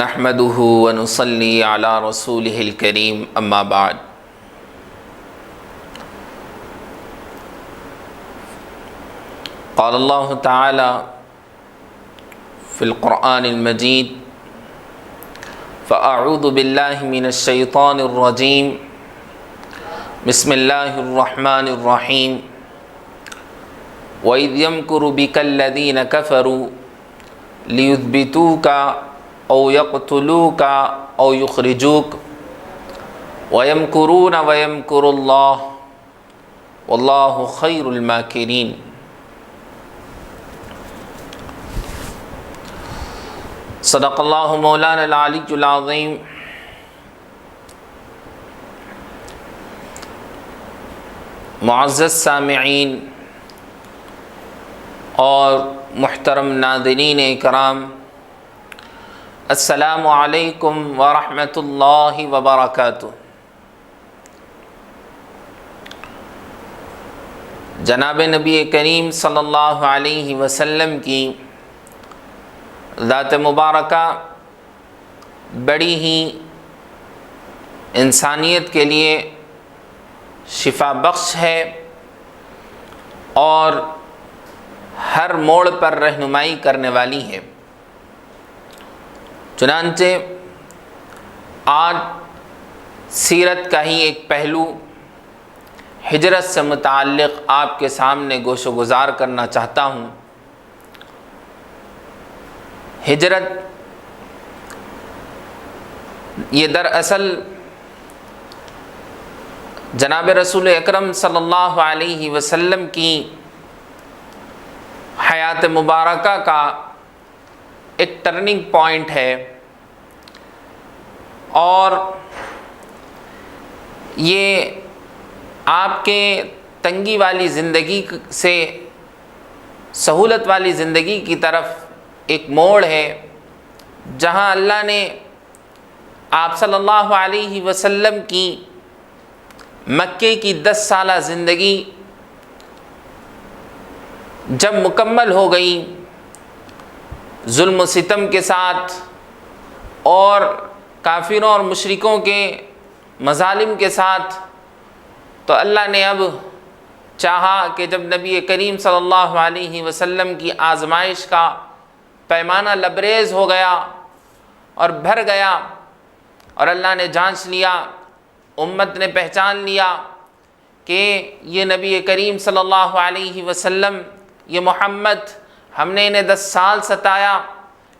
نحمده ونصلي على رسوله الكريم اما بعد قال الله تعالى في القرآن المجيد فأعوذ بالله من الشيطان الرجيم بسم الله الرحمن الرحيم وإذ يمكر بك الذين كفروا ليثبتوك أو يقتلوك أو يخرجوك ويمكرون ويمكر الله والله خير الماكرين۔ صدق اللہ مولانا العلی العظیم۔ معزز سامعین اور محترم ناظرین کرام، السلام علیکم ورحمۃ اللہ وبرکاتہ۔ جناب نبی کریم صلی اللہ علیہ وسلم کی ذات مبارکہ بڑی ہی انسانیت کے لیے شفا بخش ہے اور ہر موڑ پر رہنمائی کرنے والی ہے۔ چنانچہ آج سیرت کا ہی ایک پہلو ہجرت سے متعلق آپ کے سامنے گوش و گزار کرنا چاہتا ہوں۔ ہجرت یہ دراصل جناب رسول اکرم صلی اللہ علیہ وسلم کی حیات مبارکہ کا ایک ٹرننگ پوائنٹ ہے، اور یہ آپ کے تنگی والی زندگی سے سہولت والی زندگی کی طرف ایک موڑ ہے، جہاں اللہ نے آپ صلی اللہ علیہ وسلم کی مکے کی 10 سالہ زندگی جب مکمل ہو گئی ظلم و ستم کے ساتھ اور کافروں اور مشرکوں کے مظالم کے ساتھ، تو اللہ نے اب چاہا کہ جب نبی کریم صلی اللہ علیہ وسلم کی آزمائش کا پیمانہ لبریز ہو گیا اور بھر گیا، اور اللہ نے جانچ لیا، امت نے پہچان لیا کہ یہ نبی کریم صلی اللہ علیہ وسلم، یہ محمد، ہم نے انہیں 10 سال ستایا،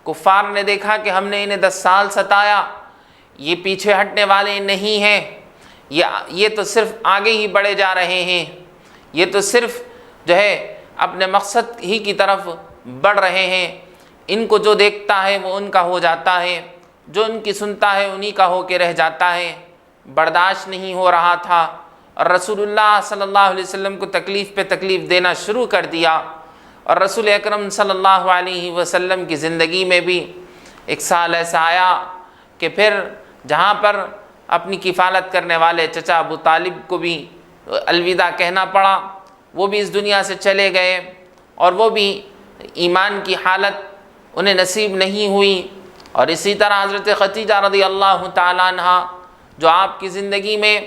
کفار نے دیکھا کہ ہم نے انہیں 10 سال ستایا، یہ پیچھے ہٹنے والے نہیں ہیں، یہ تو صرف آگے ہی بڑھے جا رہے ہیں، یہ تو صرف جو ہے اپنے مقصد ہی کی طرف بڑھ رہے ہیں، ان کو جو دیکھتا ہے وہ ان کا ہو جاتا ہے، جو ان کی سنتا ہے انہی کا ہو کے رہ جاتا ہے۔ برداشت نہیں ہو رہا تھا، اور رسول اللہ صلی اللہ علیہ وسلم کو تکلیف پہ تکلیف دینا شروع کر دیا، اور رسول اکرم صلی اللہ علیہ وسلم کی زندگی میں بھی ایک سال ایسا آیا کہ پھر جہاں پر اپنی کفالت کرنے والے چچا ابو طالب کو بھی الوداع کہنا پڑا، وہ بھی اس دنیا سے چلے گئے، اور وہ بھی ایمان کی حالت انہیں نصیب نہیں ہوئی۔ اور اسی طرح حضرت خدیجہ رضی اللہ تعالیٰ عنہ، جو آپ کی زندگی میں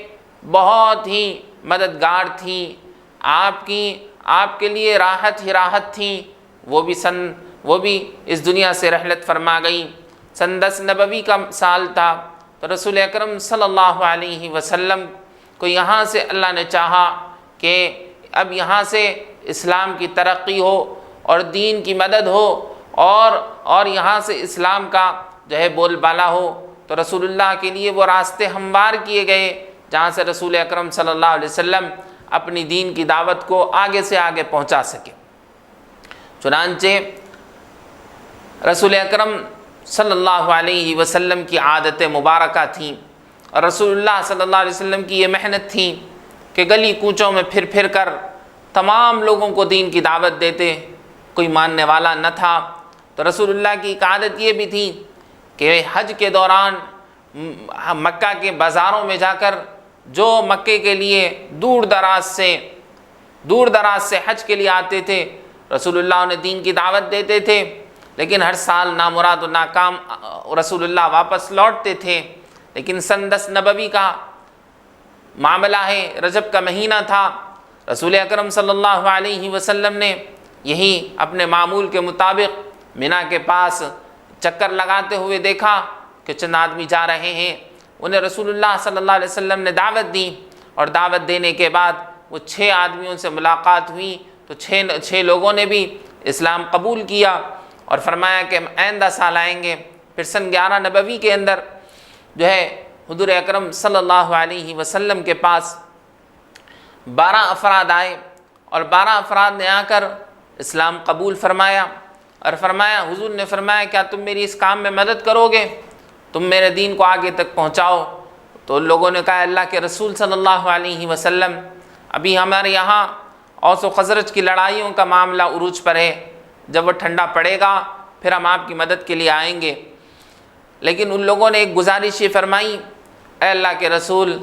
بہت ہی مددگار تھیں، آپ کے لیے راحت ہی راحت تھیں، وہ بھی اس دنیا سے رحلت فرما گئی۔ سن 10 نبوی کا سال تھا، تو رسول اکرم صلی اللہ علیہ وسلم کو یہاں سے اللہ نے چاہا کہ اب یہاں سے اسلام کی ترقی ہو اور دین کی مدد ہو، اور یہاں سے اسلام کا جو ہے بول بالا ہو، تو رسول اللہ کے لیے وہ راستے ہموار کیے گئے جہاں سے رسول اکرم صلی اللہ علیہ وسلم اپنی دین کی دعوت کو آگے سے آگے پہنچا سکے۔ چنانچہ رسول اکرم صلی اللہ علیہ وسلم کی عادت مبارکہ تھیں، اور رسول اللہ صلی اللہ علیہ وسلم کی یہ محنت تھی کہ گلی کوچوں میں پھر پھر کر تمام لوگوں کو دین کی دعوت دیتے، کوئی ماننے والا نہ تھا۔ تو رسول اللہ کی ایک عادت یہ بھی تھی کہ حج کے دوران مکہ کے بازاروں میں جا کر جو مکے کے لیے دور دراز سے حج کے لیے آتے تھے، رسول اللہ انہیں دین کی دعوت دیتے تھے، لیکن ہر سال نامراد و ناکام رسول اللہ واپس لوٹتے تھے۔ لیکن سن 10 نبوی کا معاملہ ہے، رجب کا مہینہ تھا، رسول اکرم صلی اللہ علیہ وسلم نے یہی اپنے معمول کے مطابق مینا کے پاس چکر لگاتے ہوئے دیکھا کہ چند آدمی جا رہے ہیں۔ انہیں رسول اللہ صلی اللہ علیہ وسلم نے دعوت دی، اور دعوت دینے کے بعد وہ 6 آدمیوں سے ملاقات ہوئی، تو 6 لوگوں نے بھی اسلام قبول کیا اور فرمایا کہ ہم آئندہ سال آئیں گے۔ پھر سن 11 نبوی کے اندر جو ہے حضور اکرم صلی اللہ علیہ وسلم کے پاس 12 افراد آئے، اور 12 افراد نے آ کر اسلام قبول فرمایا، اور فرمایا، حضور نے فرمایا کیا تم میری اس کام میں مدد کرو گے، تم میرے دین کو آگے تک پہنچاؤ؟ تو ان لوگوں نے کہا اللہ کے رسول صلی اللہ علیہ وسلم، ابھی ہمارے یہاں اوس و خزرج کی لڑائیوں کا معاملہ عروج پر ہے، جب وہ ٹھنڈا پڑے گا پھر ہم آپ کی مدد کے لیے آئیں گے۔ لیکن ان لوگوں نے ایک گزارش یہ فرمائی، اے اللہ کے رسول،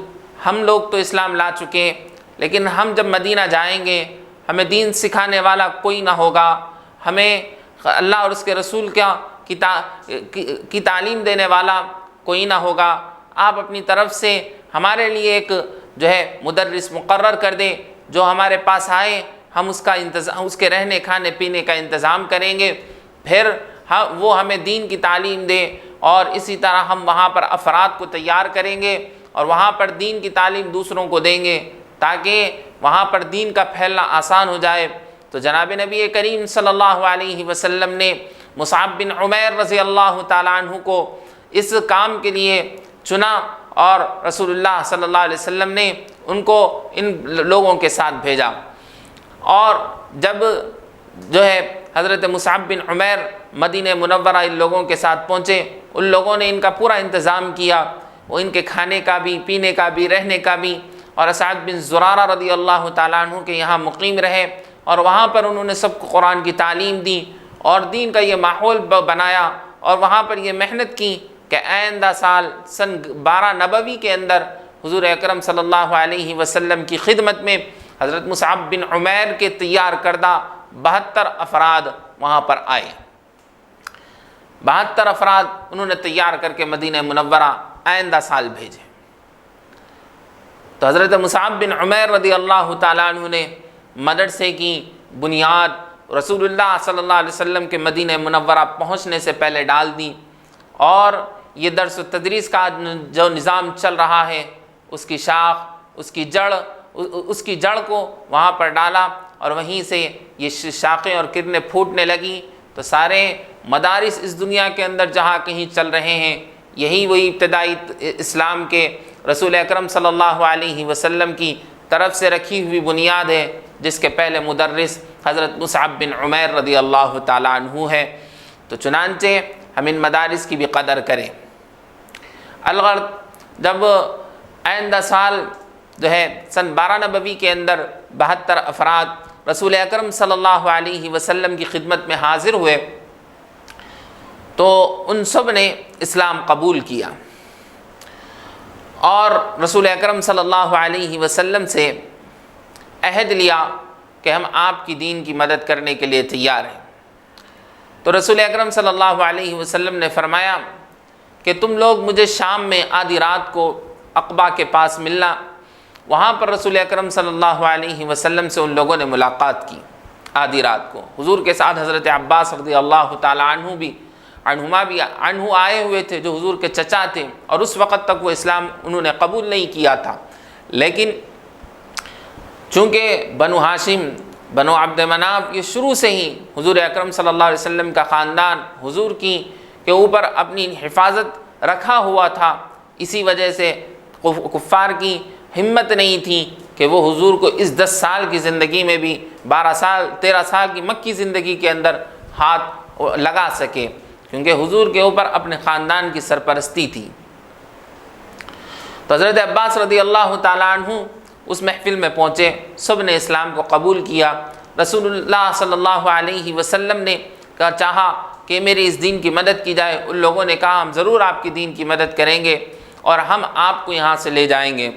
ہم لوگ تو اسلام لا چکے، لیکن ہم جب مدینہ جائیں گے ہمیں دین سکھانے والا کوئی نہ ہوگا، ہمیں اللہ اور اس کے رسول کی تعلیم دینے والا کوئی نہ ہوگا، آپ اپنی طرف سے ہمارے لیے ایک جو ہے مدرس مقرر کر دیں، جو ہمارے پاس آئے ہم اس کے رہنے کھانے پینے کا انتظام کریں گے، پھر وہ ہمیں دین کی تعلیم دے، اور اسی طرح ہم وہاں پر افراد کو تیار کریں گے اور وہاں پر دین کی تعلیم دوسروں کو دیں گے تاکہ وہاں پر دین کا پھیلنا آسان ہو جائے۔ تو جناب نبی کریم صلی اللہ علیہ وسلم نے مصعب بن عمیر رضی اللہ تعالیٰ عنہ کو اس کام کے لیے چنا، اور رسول اللہ صلی اللہ علیہ وسلم نے ان کو ان لوگوں کے ساتھ بھیجا۔ اور جب جو ہے حضرت مصعب بن عمیر مدینہ منورہ ان لوگوں کے ساتھ پہنچے، ان لوگوں نے ان کا پورا انتظام کیا، وہ ان کے کھانے کا بھی، پینے کا بھی، رہنے کا بھی، اور اسعد بن زرارہ رضی اللہ تعالیٰ عنہ کے یہاں مقیم رہے، اور وہاں پر انہوں نے سب کو قرآن کی تعلیم دی اور دین کا یہ ماحول بنایا، اور وہاں پر یہ محنت کی کہ آئندہ سال سن 12 نبوی کے اندر حضور اکرم صلی اللہ علیہ وسلم کی خدمت میں حضرت مصعب بن عمیر کے تیار کردہ 72 افراد وہاں پر آئے۔ 72 افراد انہوں نے تیار کر کے مدینہ منورہ آئندہ سال بھیجے۔ تو حضرت مصعب بن عمیر رضی اللہ تعالیٰ عنہ نے مدرسے کی بنیاد رسول اللہ صلی اللہ علیہ وسلم کے مدینہ منورہ پہنچنے سے پہلے ڈال دی، اور یہ درس و تدریس کا جو نظام چل رہا ہے اس کی شاخ، اس کی جڑ کو وہاں پر ڈالا، اور وہیں سے یہ شاخیں اور کرنیں پھوٹنے لگیں۔ تو سارے مدارس اس دنیا کے اندر جہاں کہیں چل رہے ہیں، یہی وہی ابتدائی اسلام کے رسول اکرم صلی اللہ علیہ وسلم کی طرف سے رکھی ہوئی بنیاد ہے، جس کے پہلے مدرس حضرت مصعب بن عمیر رضی اللہ تعالیٰ عنہ ہے۔ تو چنانچہ ہم ان مدارس کی بھی قدر کریں۔ الغرض جب آئندہ سال جو ہے سن 12 نبوی کے اندر 72 افراد رسول اکرم صلی اللہ علیہ وسلم کی خدمت میں حاضر ہوئے، تو ان سب نے اسلام قبول کیا، اور رسول اکرم صلی اللہ علیہ وسلم سے عہد لیا کہ ہم آپ کی دین کی مدد کرنے کے لیے تیار ہیں۔ تو رسول اکرم صلی اللہ علیہ وسلم نے فرمایا کہ تم لوگ مجھے شام میں آدھی رات کو عقبہ کے پاس ملنا۔ وہاں پر رسول اکرم صلی اللہ علیہ وسلم سے ان لوگوں نے ملاقات کی آدھی رات کو۔ حضور کے ساتھ حضرت عباس رضی اللہ تعالیٰ عنہ آئے ہوئے تھے، جو حضور کے چچا تھے، اور اس وقت تک وہ اسلام انہوں نے قبول نہیں کیا تھا، لیکن چونکہ بنو ہاشم، بنو عبد مناف، یہ شروع سے ہی حضور اکرم صلی اللہ علیہ وسلم کا خاندان حضور کی کے اوپر اپنی حفاظت رکھا ہوا تھا، اسی وجہ سے کفار کی ہمت نہیں تھی کہ وہ حضور کو اس 10 سال کی زندگی میں بھی 13 سال کی مکی زندگی کے اندر ہاتھ لگا سکے، کیونکہ حضور کے اوپر اپنے خاندان کی سرپرستی تھی۔ تو حضرت عباس رضی اللہ تعالیٰ عنہ اس محفل میں پہنچے، سب نے اسلام کو قبول کیا۔ رسول اللہ صلی اللہ علیہ وسلم نے چاہا کہ میری اس دین کی مدد کی جائے۔ ان لوگوں نے کہا ہم ضرور آپ کی دین کی مدد کریں گے اور ہم آپ کو یہاں سے لے جائیں گے۔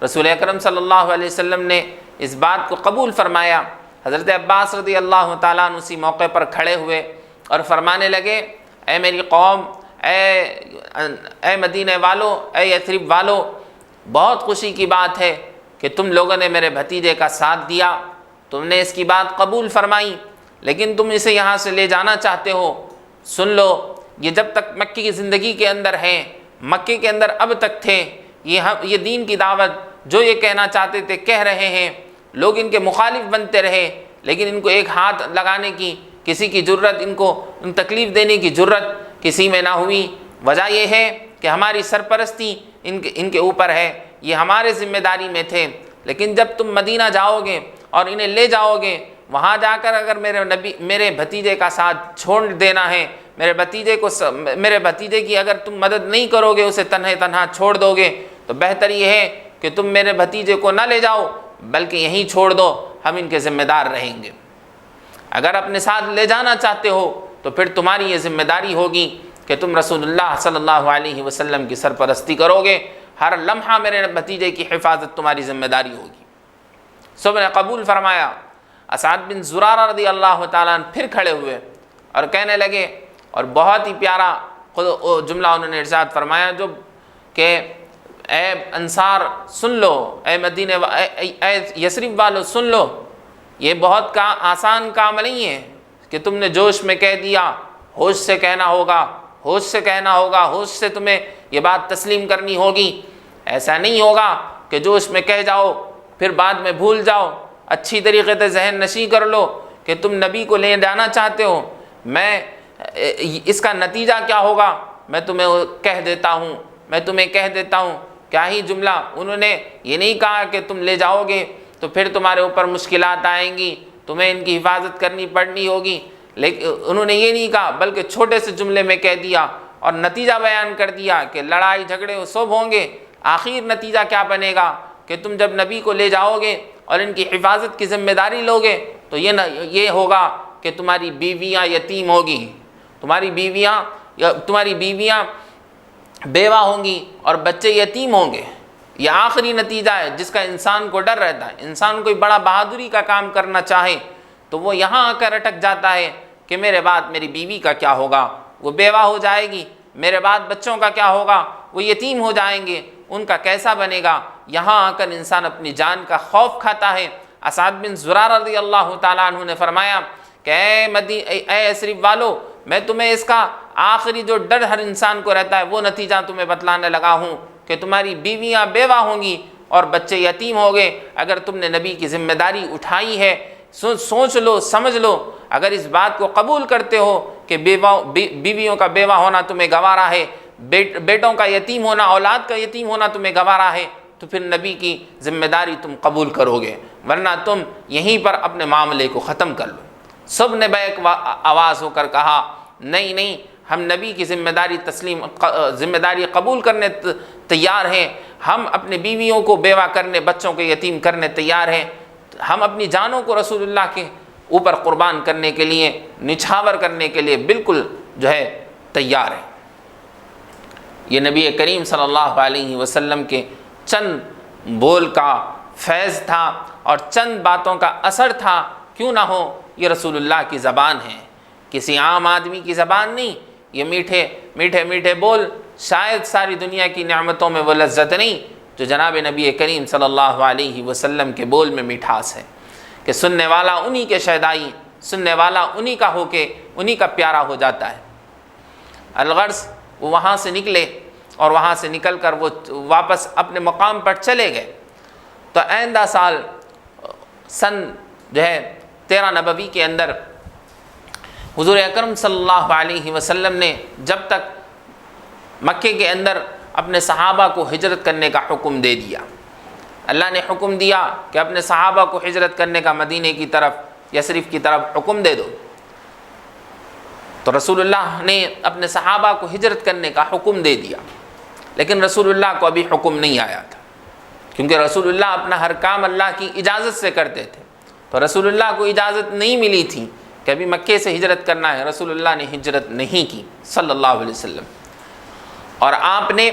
رسول اکرم صلی اللہ علیہ وسلم نے اس بات کو قبول فرمایا، حضرت عباس رضی اللہ تعالیٰ عنہ اسی موقع پر کھڑے ہوئے اور فرمانے لگے، اے میری قوم، اے مدینہ والو، اے یثرب والو، بہت خوشی کی بات ہے کہ تم لوگوں نے میرے بھتیجے کا ساتھ دیا، تم نے اس کی بات قبول فرمائی، لیکن تم اسے یہاں سے لے جانا چاہتے ہو۔ سن لو، یہ جب تک مکی کی زندگی کے اندر ہیں، مکے کے اندر اب تک تھے، یہ دین کی دعوت جو یہ کہنا چاہتے تھے کہہ رہے ہیں، لوگ ان کے مخالف بنتے رہے، لیکن ان کو ایک ہاتھ لگانے کی کسی کی جرت، ان کو تکلیف دینے کی جرت کسی میں نہ ہوئی۔ وجہ یہ ہے کہ ہماری سرپرستی ان کے اوپر ہے، یہ ہمارے ذمہ داری میں تھے، لیکن جب تم مدینہ جاؤ گے اور انہیں لے جاؤ گے، وہاں جا کر اگر میرے بھتیجے کا ساتھ چھوڑ دینا ہے، میرے بھتیجے کی اگر تم مدد نہیں کرو گے، اسے تنہا چھوڑ دو گے، تو بہتر یہ ہے کہ تم میرے بھتیجے کو نہ لے جاؤ بلکہ یہیں چھوڑ دو، ہم ان کے ذمہ دار رہیں گے۔ اگر اپنے ساتھ لے جانا چاہتے ہو تو پھر تمہاری یہ ذمہ داری ہوگی کہ تم رسول اللہ صلی اللہ علیہ وسلم کی سرپرستی کرو گے، ہر لمحہ میرے بھتیجے کی حفاظت تمہاری ذمہ داری ہوگی۔ سب نے قبول فرمایا۔ اسعد بن زرارہ رضی اللہ تعالیٰ عنہ پھر کھڑے ہوئے اور کہنے لگے، اور بہت ہی پیارا جملہ انہوں نے ارشاد فرمایا جو کہ اے انصار سن لو، اے مدینہ اے یثرب والو سن لو، یہ بہت آسان کام نہیں ہے کہ تم نے جوش میں کہہ دیا، ہوش سے کہنا ہوگا، ہوش سے کہنا ہوگا، ہوش سے تمہیں یہ بات تسلیم کرنی ہوگی۔ ایسا نہیں ہوگا کہ جوش میں کہہ جاؤ پھر بعد میں بھول جاؤ، اچھی طریقے سے ذہن نشیں کر لو کہ تم نبی کو لے جانا چاہتے ہو، اس کا نتیجہ کیا ہوگا میں تمہیں کہہ دیتا ہوں۔ کیا ہی جملہ، انہوں نے یہ نہیں کہا کہ تم لے جاؤ گے تو پھر تمہارے اوپر مشکلات آئیں گی، تمہیں ان کی حفاظت کرنی پڑنی ہوگی، لیکن انہوں نے یہ نہیں کہا بلکہ چھوٹے سے جملے میں کہہ دیا اور نتیجہ بیان کر دیا کہ لڑائی جھگڑے سب ہوں گے، آخر نتیجہ کیا بنے گا کہ تم جب نبی کو لے جاؤ گے اور ان کی حفاظت کی ذمہ داری لو گے تو یہ ہوگا کہ تمہاری بیویاں یتیم ہوگی، تمہاری بیویاں بیوہ ہوں گی اور بچے یتیم ہوں گے۔ یہ آخری نتیجہ ہے جس کا انسان کو ڈر رہتا ہے۔ انسان کوئی بڑا بہادری کا کام کرنا چاہے تو وہ یہاں آ کر اٹک جاتا ہے کہ میرے بعد میری بیوی کا کیا ہوگا، وہ بیوہ ہو جائے گی، میرے بعد بچوں کا کیا ہوگا، وہ یتیم ہو جائیں گے، ان کا کیسا بنے گا۔ یہاں آ کر انسان اپنی جان کا خوف کھاتا ہے۔ اسعد بن زرارہ رضی اللہ تعالیٰ عنہ نے فرمایا کہ اے یثرب والو، میں تمہیں اس کا آخری جو ڈر ہر انسان کو رہتا ہے وہ نتیجہ تمہیں بتلانے لگا ہوں کہ تمہاری بیویاں بیوہ ہوں گی اور بچے یتیم ہوں گے۔ اگر تم نے نبی کی ذمہ داری اٹھائی ہے، سوچ لو، سمجھ لو، اگر اس بات کو قبول کرتے ہو کہ بیویوں کا بیوہ ہونا تمہیں گوارا ہے، بیٹوں کا یتیم ہونا، اولاد کا یتیم ہونا تمہیں گوارا ہے، تو پھر نبی کی ذمہ داری تم قبول کرو گے، ورنہ تم یہیں پر اپنے معاملے کو ختم کر لو۔ سب نے بیک آواز ہو کر کہا، نہیں، ہم نبی کی ذمہ داری قبول کرنے تیار ہیں، ہم اپنے بیویوں کو بیوہ کرنے، بچوں کو یتیم کرنے تیار ہیں، ہم اپنی جانوں کو رسول اللہ کے اوپر قربان کرنے کے لیے، نچھاور کرنے کے لیے بالکل تیار ہیں۔ یہ نبی کریم صلی اللہ علیہ وسلم کے چند بول کا فیض تھا اور چند باتوں کا اثر تھا، کیوں نہ ہو، یہ رسول اللہ کی زبان ہے، کسی عام آدمی کی زبان نہیں۔ یہ میٹھے بول، شاید ساری دنیا کی نعمتوں میں وہ لذت نہیں جو جناب نبی کریم صلی اللہ علیہ وسلم کے بول میں مٹھاس ہے، کہ سننے والا انہی کے شیدائی، سننے والا انہی کا ہو کے انہی کا پیارا ہو جاتا ہے۔ الغرض وہ وہاں سے نکلے اور وہاں سے نکل کر وہ واپس اپنے مقام پر چلے گئے، تو آئندہ سال سن 13 نبوی کے اندر حضور اکرم صلی اللہ علیہ وسلم نے جب تک مکے کے اندر اپنے صحابہ کو ہجرت کرنے کا حکم دے دیا، اللہ نے حکم دیا کہ اپنے صحابہ کو ہجرت کرنے کا مدینے کی طرف، یثرب کی طرف حکم دے دو، تو رسول اللہ نے اپنے صحابہ کو ہجرت کرنے کا حکم دے دیا، لیکن رسول اللہ کو ابھی حکم نہیں آیا تھا، کیونکہ رسول اللہ اپنا ہر کام اللہ کی اجازت سے کرتے تھے، تو رسول اللہ کو اجازت نہیں ملی تھی کہ ابھی مکے سے ہجرت کرنا ہے۔ رسول اللہ نے ہجرت نہیں کی صلی اللہ علیہ وسلم، اور آپ نے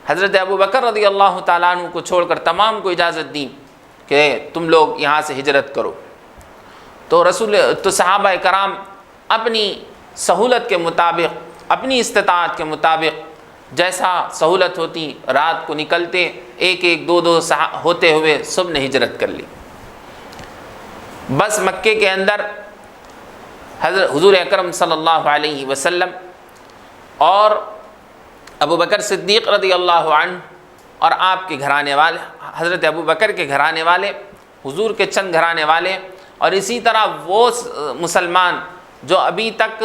حضرت ابوبکر رضی اللہ تعالیٰ عنہ کو چھوڑ کر تمام کو اجازت دی کہ تم لوگ یہاں سے ہجرت کرو۔ تو صحابہ کرام اپنی سہولت کے مطابق، اپنی استطاعت کے مطابق جیسا سہولت ہوتی رات کو نکلتے، ایک ایک دو دو ہوتے ہوئے سب نے ہجرت کر لی۔ بس مکے کے اندر حضرت حضور اکرم صلی اللہ علیہ وسلم اور ابو بکر صدیق رضی اللہ عنہ اور آپ کے گھرانے والے، حضرت ابو بکر کے گھرانے والے، حضور کے چند گھرانے والے، اور اسی طرح وہ مسلمان جو ابھی تک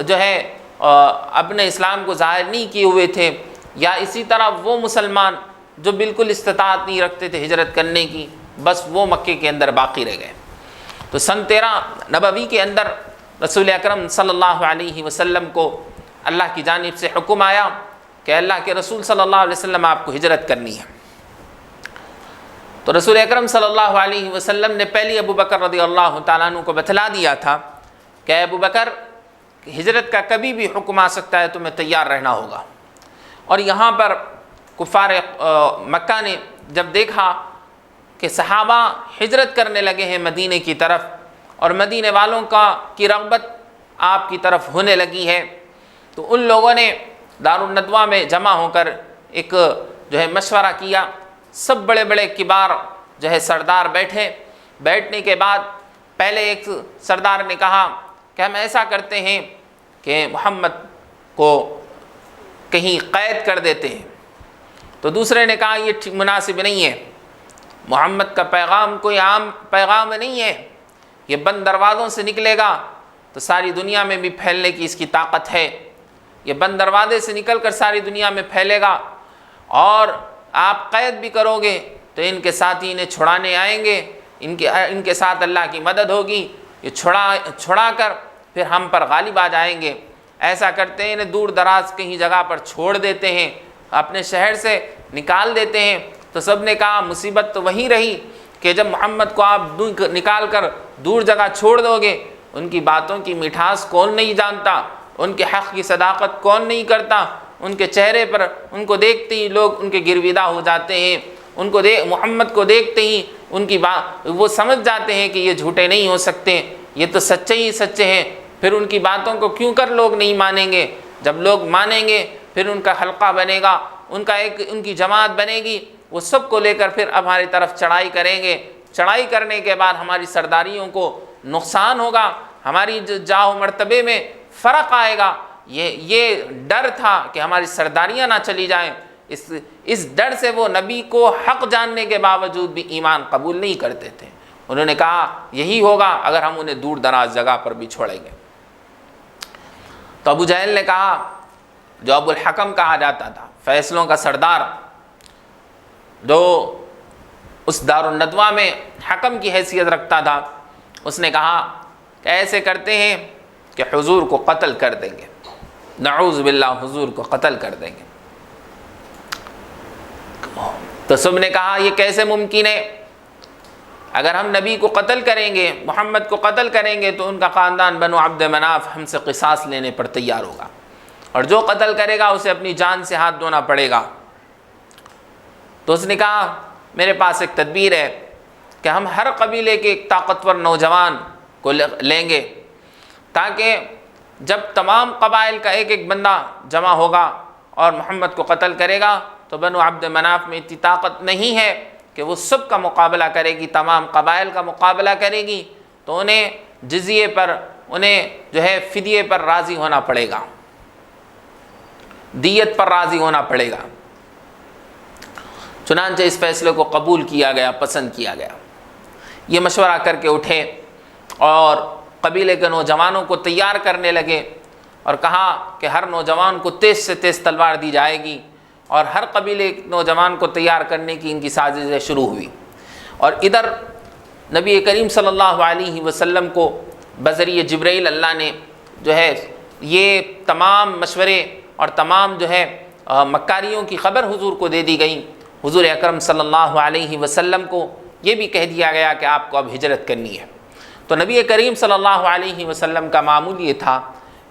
جو ہے اپنے اسلام کو ظاہر نہیں کیے ہوئے تھے، یا اسی طرح وہ مسلمان جو بالکل استطاعت نہیں رکھتے تھے ہجرت کرنے کی، بس وہ مکے کے اندر باقی رہ گئے۔ تو سن 13 نبوی کے اندر رسول اکرم صلی اللہ علیہ وسلم کو اللہ کی جانب سے حکم آیا کہ اللہ کے رسول صلی اللہ علیہ وسلم آپ کو ہجرت کرنی ہے۔ تو رسول اکرم صلی اللہ علیہ وسلم نے پہلی ابو بکر رضی اللہ تعالیٰ عنہ کو بتلا دیا تھا کہ ابو بکر ہجرت کا کبھی بھی حکم آ سکتا ہے، تمہیں تیار رہنا ہوگا۔ اور یہاں پر کفار مکہ نے جب دیکھا کہ صحابہ ہجرت کرنے لگے ہیں مدینے کی طرف، اور مدینے والوں کی رغبت آپ کی طرف ہونے لگی ہے، تو ان لوگوں نے دارالندوہ میں جمع ہو کر ایک جو ہے مشورہ کیا۔ سب بڑے بڑے کبار جو ہے سردار بیٹھنے کے بعد پہلے ایک سردار نے کہا کہ ہم ایسا کرتے ہیں کہ محمد کو کہیں قید کر دیتے ہیں۔ تو دوسرے نے کہا یہ مناسب نہیں ہے، محمد کا پیغام کوئی عام پیغام نہیں ہے، یہ بند دروازوں سے نکلے گا تو ساری دنیا میں بھی پھیلنے کی اس کی طاقت ہے، یہ بند دروازے سے نکل کر ساری دنیا میں پھیلے گا، اور آپ قید بھی کرو گے تو ان کے ساتھی انہیں چھڑانے آئیں گے، ان کے ساتھ اللہ کی مدد ہوگی، یہ چھڑا کر پھر ہم پر غالب آ جائیں گے۔ ایسا کرتے ہیں انہیں دور دراز کہیں جگہ پر چھوڑ دیتے ہیں، اپنے شہر سے نکال دیتے ہیں۔ تو سب نے کہا مصیبت تو وہی رہی کہ جب محمد کو آپ نکال کر دور جگہ چھوڑ دو گے، ان کی باتوں کی مٹھاس کون نہیں جانتا، ان کے حق کی صداقت کون نہیں کرتا، ان کے چہرے پر ان کو دیکھتے ہی لوگ ان کے گرویدہ ہو جاتے ہیں، محمد کو دیکھتے ہی ان کی وہ سمجھ جاتے ہیں کہ یہ جھوٹے نہیں ہو سکتے، یہ تو سچے ہی سچے ہیں۔ پھر ان کی باتوں کو کیوں کر لوگ نہیں مانیں گے؟ جب لوگ مانیں گے پھر ان کا حلقہ بنے گا، ان کی جماعت بنے گی، وہ سب کو لے کر پھر ہماری طرف چڑھائی کریں گے۔ چڑھائی کرنے کے بعد ہماری سرداریوں کو نقصان ہوگا، ہماری جاہ و مرتبے میں فرق آئے گا۔ یہ ڈر تھا کہ ہماری سرداریاں نہ چلی جائیں، اس ڈر سے وہ نبی کو حق جاننے کے باوجود بھی ایمان قبول نہیں کرتے تھے۔ انہوں نے کہا یہی ہوگا اگر ہم انہیں دور دراز جگہ پر بھی چھوڑیں گے۔ تو ابو جہل نے کہا، جو ابو الحکم کہا جاتا تھا، فیصلوں کا سردار، جو اس دارالندوہ میں حکم کی حیثیت رکھتا تھا، اس نے کہا کہ ایسے کرتے ہیں کہ حضور کو قتل کر دیں گے، نعوذ باللہ حضور کو قتل کر دیں گے۔ تو سب نے کہا یہ کیسے ممکن ہے؟ اگر ہم نبی کو قتل کریں گے، محمد کو قتل کریں گے، تو ان کا خاندان بنو عبد مناف ہم سے قصاص لینے پر تیار ہوگا، اور جو قتل کرے گا اسے اپنی جان سے ہاتھ دھونا پڑے گا۔ تو اس نے کہا میرے پاس ایک تدبیر ہے کہ ہم ہر قبیلے کے ایک طاقتور نوجوان کو لیں گے، تاکہ جب تمام قبائل کا ایک ایک بندہ جمع ہوگا اور محمد کو قتل کرے گا، تو بنو عبد مناف میں اتنی طاقت نہیں ہے کہ وہ سب کا مقابلہ کرے گی، تمام قبائل کا مقابلہ کرے گی، تو انہیں جزیے پر، انہیں جو ہے فدیے پر راضی ہونا پڑے گا، دیت پر راضی ہونا پڑے گا۔ چنانچہ اس فیصلے کو قبول کیا گیا، پسند کیا گیا۔ یہ مشورہ کر کے اٹھے اور قبیلے کے نوجوانوں کو تیار کرنے لگے، اور کہا کہ ہر نوجوان کو تیز سے تیز تلوار دی جائے گی، اور ہر قبیلے نوجوان کو تیار کرنے کی ان کی سازشیں شروع ہوئی۔ اور ادھر نبی کریم صلی اللہ علیہ وسلم کو بذریعہ جبرائیل اللہ نے جو ہے یہ تمام مشورے اور تمام جو ہے مکاریوں کی خبر حضور کو دے دی گئی۔ حضور اکرم صلی اللہ علیہ وسلم کو یہ بھی کہہ دیا گیا کہ آپ کو اب ہجرت کرنی ہے۔ تو نبی کریم صلی اللہ علیہ وسلم کا معمول یہ تھا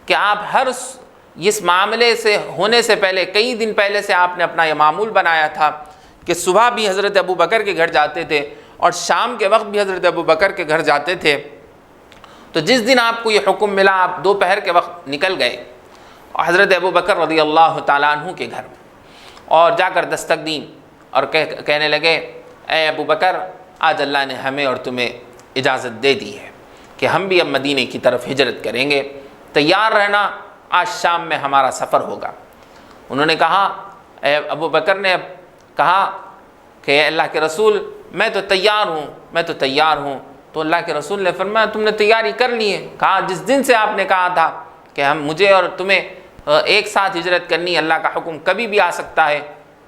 کہ آپ ہر اس معاملے سے ہونے سے پہلے، کئی دن پہلے سے آپ نے اپنا یہ معمول بنایا تھا کہ صبح بھی حضرت ابو بکر کے گھر جاتے تھے اور شام کے وقت بھی حضرت ابو بکر کے گھر جاتے تھے، تو جس دن آپ کو یہ حکم ملا آپ دوپہر کے وقت نکل گئے حضرت ابو بکر رضی اللہ تعالیٰ عنہ کے گھر میں، اور جا کر دستک دیں اور کہنے لگے اے ابو بکر، آج اللہ نے ہمیں اور تمہیں اجازت دے دی ہے کہ ہم بھی اب مدینے کی طرف ہجرت کریں گے، تیار رہنا، آج شام میں ہمارا سفر ہوگا۔ انہوں نے کہا، اے ابو بکر نے کہا کہ اے اللہ کے رسول میں تو تیار ہوں، میں تو تیار ہوں۔ تو اللہ کے رسول نے فرمایا تم نے تیاری کر لی ہے؟ کہا جس دن سے آپ نے کہا تھا کہ مجھے اور تمہیں ایک ساتھ ہجرت کرنی، اللہ کا حکم کبھی بھی آ سکتا ہے،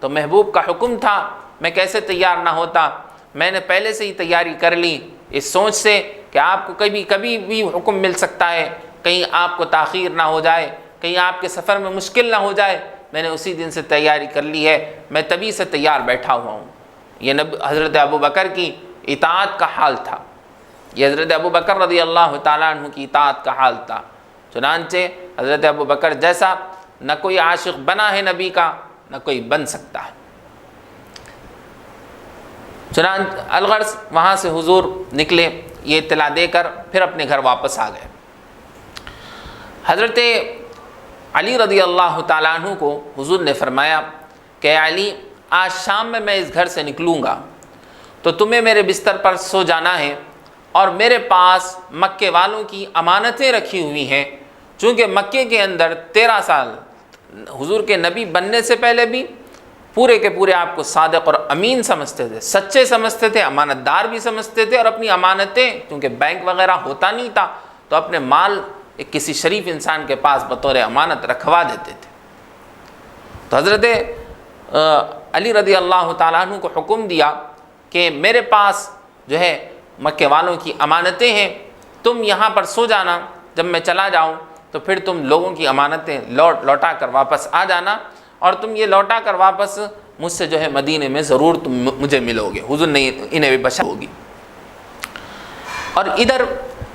تو محبوب کا حکم تھا، میں کیسے تیار نہ ہوتا، میں نے پہلے سے ہی تیاری کر لی اس سوچ سے کہ آپ کو کبھی بھی حکم مل سکتا ہے، کہیں آپ کو تاخیر نہ ہو جائے، کہیں آپ کے سفر میں مشکل نہ ہو جائے، میں نے اسی دن سے تیاری کر لی ہے، میں تبھی سے تیار بیٹھا ہوا ہوں۔ یہ حضرت ابو بکر کی اطاعت کا حال تھا، یہ حضرت ابو بکر رضی اللہ تعالیٰ عنہ کی اطاعت کا حال تھا۔ چنانچہ حضرت ابو بکر جیسا نہ کوئی عاشق بنا ہے نبی کا، نہ کوئی بن سکتا ہے۔ چنانچہ الغرض وہاں سے حضور نکلے یہ اطلاع دے کر، پھر اپنے گھر واپس آ گئے۔ حضرت علی رضی اللہ تعالیٰ عنہ کو حضور نے فرمایا کہ علی، آج شام میں اس گھر سے نکلوں گا تو تمہیں میرے بستر پر سو جانا ہے، اور میرے پاس مکے والوں کی امانتیں رکھی ہوئی ہیں، چونکہ مکے کے اندر 13 سال حضور کے نبی بننے سے پہلے بھی پورے کے پورے آپ کو صادق اور امین سمجھتے تھے، سچے سمجھتے تھے، امانت دار بھی سمجھتے تھے، اور اپنی امانتیں کیونکہ بینک وغیرہ ہوتا نہیں تھا تو اپنے مال ایک کسی شریف انسان کے پاس بطور امانت رکھوا دیتے تھے۔ تو حضرت علی رضی اللہ تعالیٰ عنہ کو حکم دیا کہ میرے پاس جو ہے مکے والوں کی امانتیں ہیں، تم یہاں پر سو جانا، جب میں چلا جاؤں تو پھر تم لوگوں کی امانتیں لوٹا کر واپس آ جانا، اور تم یہ لوٹا کر واپس مجھ سے جو ہے مدینے میں ضرور تم مجھے ملو گے، حضور نے انہیں بھی بشارت ہوگی۔ اور ادھر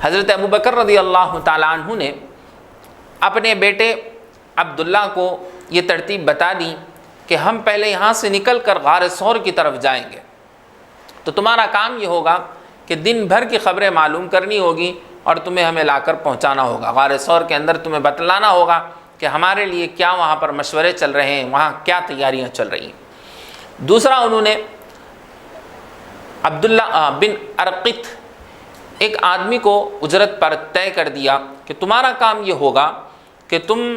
حضرت ابو بکر رضی اللہ تعالیٰ عنہ نے اپنے بیٹے عبداللہ کو یہ ترتیب بتا دی کہ ہم پہلے یہاں سے نکل کر غار ثور کی طرف جائیں گے، تو تمہارا کام یہ ہوگا کہ دن بھر کی خبریں معلوم کرنی ہوگی اور تمہیں ہمیں لا کر پہنچانا ہوگا، غار ثور کے اندر تمہیں بتلانا ہوگا کہ ہمارے لیے کیا وہاں پر مشورے چل رہے ہیں، وہاں کیا تیاریاں چل رہی ہیں۔ دوسرا انہوں نے عبداللہ بن ارقط ایک آدمی کو اجرت پر طے کر دیا کہ تمہارا کام یہ ہوگا کہ تم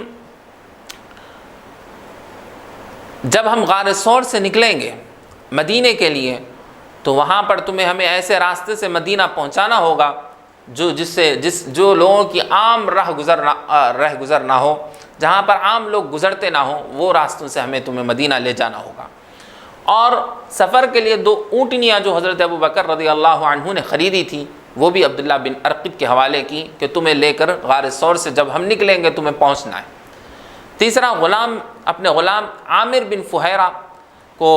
جب ہم غار ثور سے نکلیں گے مدینے کے لیے تو وہاں پر تمہیں ہمیں ایسے راستے سے مدینہ پہنچانا ہوگا جو لوگوں کی عام رہ گزر نہ ہو، جہاں پر عام لوگ گزرتے نہ ہوں، وہ راستوں سے ہمیں تمہیں مدینہ لے جانا ہوگا۔ اور سفر کے لیے 2 اونٹنیاں جو حضرت ابو بکر رضی اللہ عنہ نے خریدی تھی وہ بھی عبداللہ بن ارقط کے حوالے کی کہ تمہیں لے کر غار ثور سے جب ہم نکلیں گے تمہیں پہنچنا ہے۔ تیسرا اپنے غلام عامر بن فہیرہ کو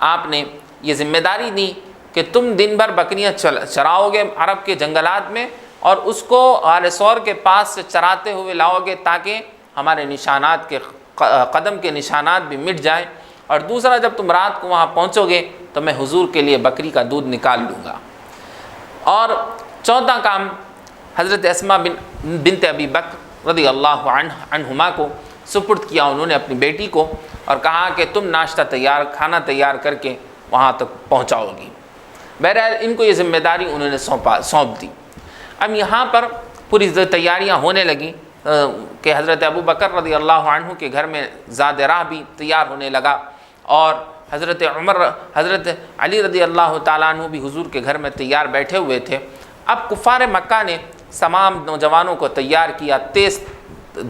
آپ نے یہ ذمہ داری دی کہ تم دن بھر بکریاں چراؤ گے عرب کے جنگلات میں، اور اس کو غار ثور کے پاس سے چراتے ہوئے لاؤ گے تاکہ ہمارے نشانات کے قدم کے نشانات بھی مٹ جائیں، اور دوسرا جب تم رات کو وہاں پہنچو گے تو میں حضور کے لیے بکری کا دودھ نکال لوں گا۔ اور چوتھا کام حضرت اسماء بنت ابی بکر رضی اللہ عنہما کو سپرد کیا انہوں نے اپنی بیٹی کو، اور کہا کہ تم کھانا تیار کر کے وہاں تک پہنچاؤ گی۔ بہرحال ان کو یہ ذمہ داری انہوں نے سونپ دی۔ اب یہاں پر پوری تیاریاں ہونے لگیں کہ حضرت ابو بکر رضی اللہ عنہ کے گھر میں زاد راہ بھی تیار ہونے لگا، اور حضرت علی رضی اللہ تعالیٰ عنہ بھی حضور کے گھر میں تیار بیٹھے ہوئے تھے۔ اب کفار مکہ نے تمام نوجوانوں کو تیار کیا، تیز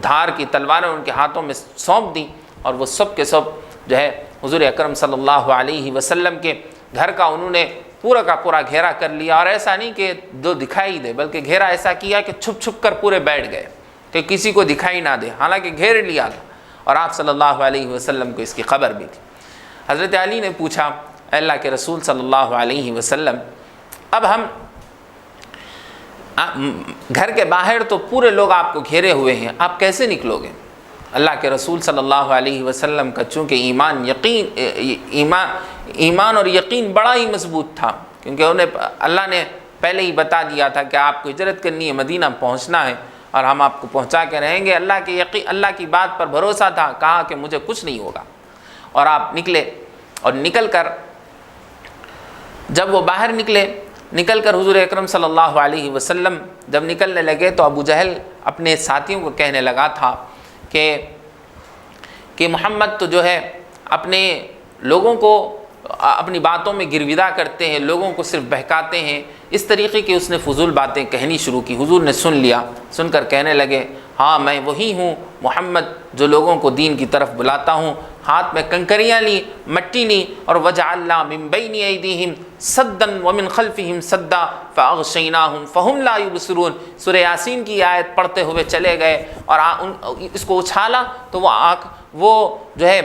دھار کی تلواریں ان کے ہاتھوں میں سونپ دیں، اور وہ سب کے سب جو ہے حضور اکرم صلی اللہ علیہ وسلم کے گھر کا انہوں نے پورا کا پورا گھیرا کر لیا، اور ایسا نہیں کہ جو دکھائی دے، بلکہ گھیرا ایسا کیا کہ چھپ چھپ کر پورے بیٹھ گئے کہ کسی کو دکھائی نہ دے، حالانکہ گھیر لیا تھا، اور آپ صلی اللہ علیہ وسلم کو اس کی خبر بھی تھی۔ حضرت علی نے پوچھا، اے اللہ کے رسول صلی اللہ علیہ وسلم، اب ہم گھر کے باہر تو پورے لوگ آپ کو گھیرے ہوئے ہیں، آپ کیسے نکلو گے؟ اللہ کے رسول صلی اللہ علیہ وسلم کا چونکہ ایمان اور یقین بڑا ہی مضبوط تھا، کیونکہ انہیں اللہ نے پہلے ہی بتا دیا تھا کہ آپ کو ہجرت کرنی ہے، مدینہ پہنچنا ہے اور ہم آپ کو پہنچا کے رہیں گے۔ اللہ کی بات پر بھروسہ تھا، کہا کہ مجھے کچھ نہیں ہوگا، اور آپ نکلے۔ اور نکل کر جب وہ باہر نکل کر حضور اکرم صلی اللہ علیہ وسلم جب نکلنے لگے تو ابو جہل اپنے ساتھیوں کو کہنے لگا تھا کہ محمد تو جو ہے اپنے لوگوں کو اپنی باتوں میں گرویدہ کرتے ہیں، لوگوں کو صرف بہکاتے ہیں۔ اس طریقے کی اس نے فضول باتیں کہنی شروع کی۔ حضور نے سن لیا، سن کر کہنے لگے ہاں میں وہی ہوں محمد جو لوگوں کو دین کی طرف بلاتا ہوں۔ ہاتھ میں کنکریاں لی، مٹی لی، اور وجعلنا من بین ایدیہم سدا ومن خلفہم سدا فاغشیناہم فہم لا یبصرون۔ سورہ یاسین کی آیت پڑھتے ہوئے چلے گئے اور اس کو اچھالا تو وہ جو ہے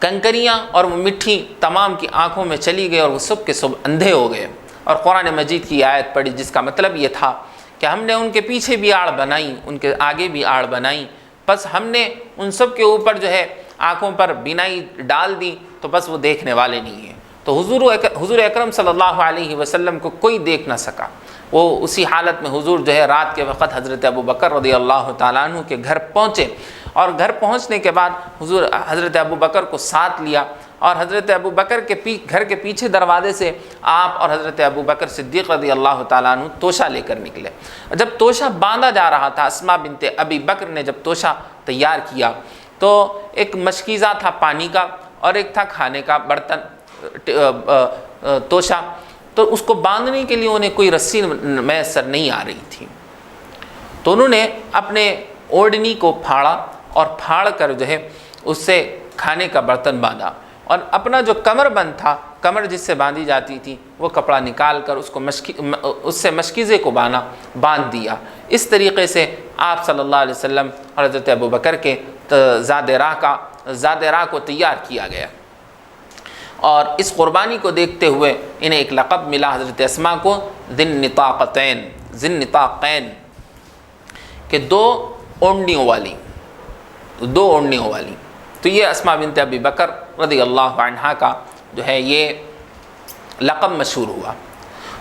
کنکریاں اور وہ مٹی تمام کی آنکھوں میں چلی گئی اور وہ سب کے سب اندھے ہو گئے۔ اور قرآن مجید کی آیت پڑھی جس کا مطلب یہ تھا کہ ہم نے ان کے پیچھے بھی آڑ بنائی، ان کے آگے بھی آڑ بنائی، بس ہم نے ان سب کے اوپر جو ہے آنکھوں پر بینائی ڈال دی تو بس وہ دیکھنے والے نہیں ہیں۔ تو حضور اکرم صلی اللہ علیہ وسلم کو کوئی دیکھ نہ سکا۔ وہ اسی حالت میں حضور جو ہے رات کے وقت حضرت ابوبکر رضی اللہ تعالیٰ عنہ کے گھر پہنچے، اور گھر پہنچنے کے بعد حضور حضرت ابوبکر کو ساتھ لیا، اور حضرت ابوبکر کے گھر کے پیچھے دروازے سے آپ اور حضرت ابوبکر صدیق رضی اللہ تعالیٰ عنہ توشہ لے کر نکلے۔ جب توشہ باندھا جا رہا تھا، اسماء بنت ابی بکر نے جب توشہ تیار کیا تو ایک مشکیزہ تھا پانی کا اور ایک تھا کھانے کا برتن توشہ، تو اس کو باندھنے کے لیے انہیں کوئی رسی میسر نہیں آ رہی تھی، تو انہوں نے اپنے اوڑھنی کو پھاڑا اور پھاڑ کر جو ہے اس سے کھانے کا برتن باندھا، اور اپنا جو کمر بند تھا، کمر جس سے باندھی جاتی تھی، وہ کپڑا نکال کر اس سے مشکیزے کو باندھ دیا۔ اس طریقے سے آپ صلی اللہ علیہ وسلم اور حضرت ابوبکر کے زاد راہ کو تیار کیا گیا، اور اس قربانی کو دیکھتے ہوئے انہیں ایک لقب ملا حضرت اسماء کو ذی النطاقین، کہ دو اوڑھنیوں والی۔ تو یہ اسماء بنت ابی بکر رضی اللہ عنہا کا جو ہے یہ لقب مشہور ہوا۔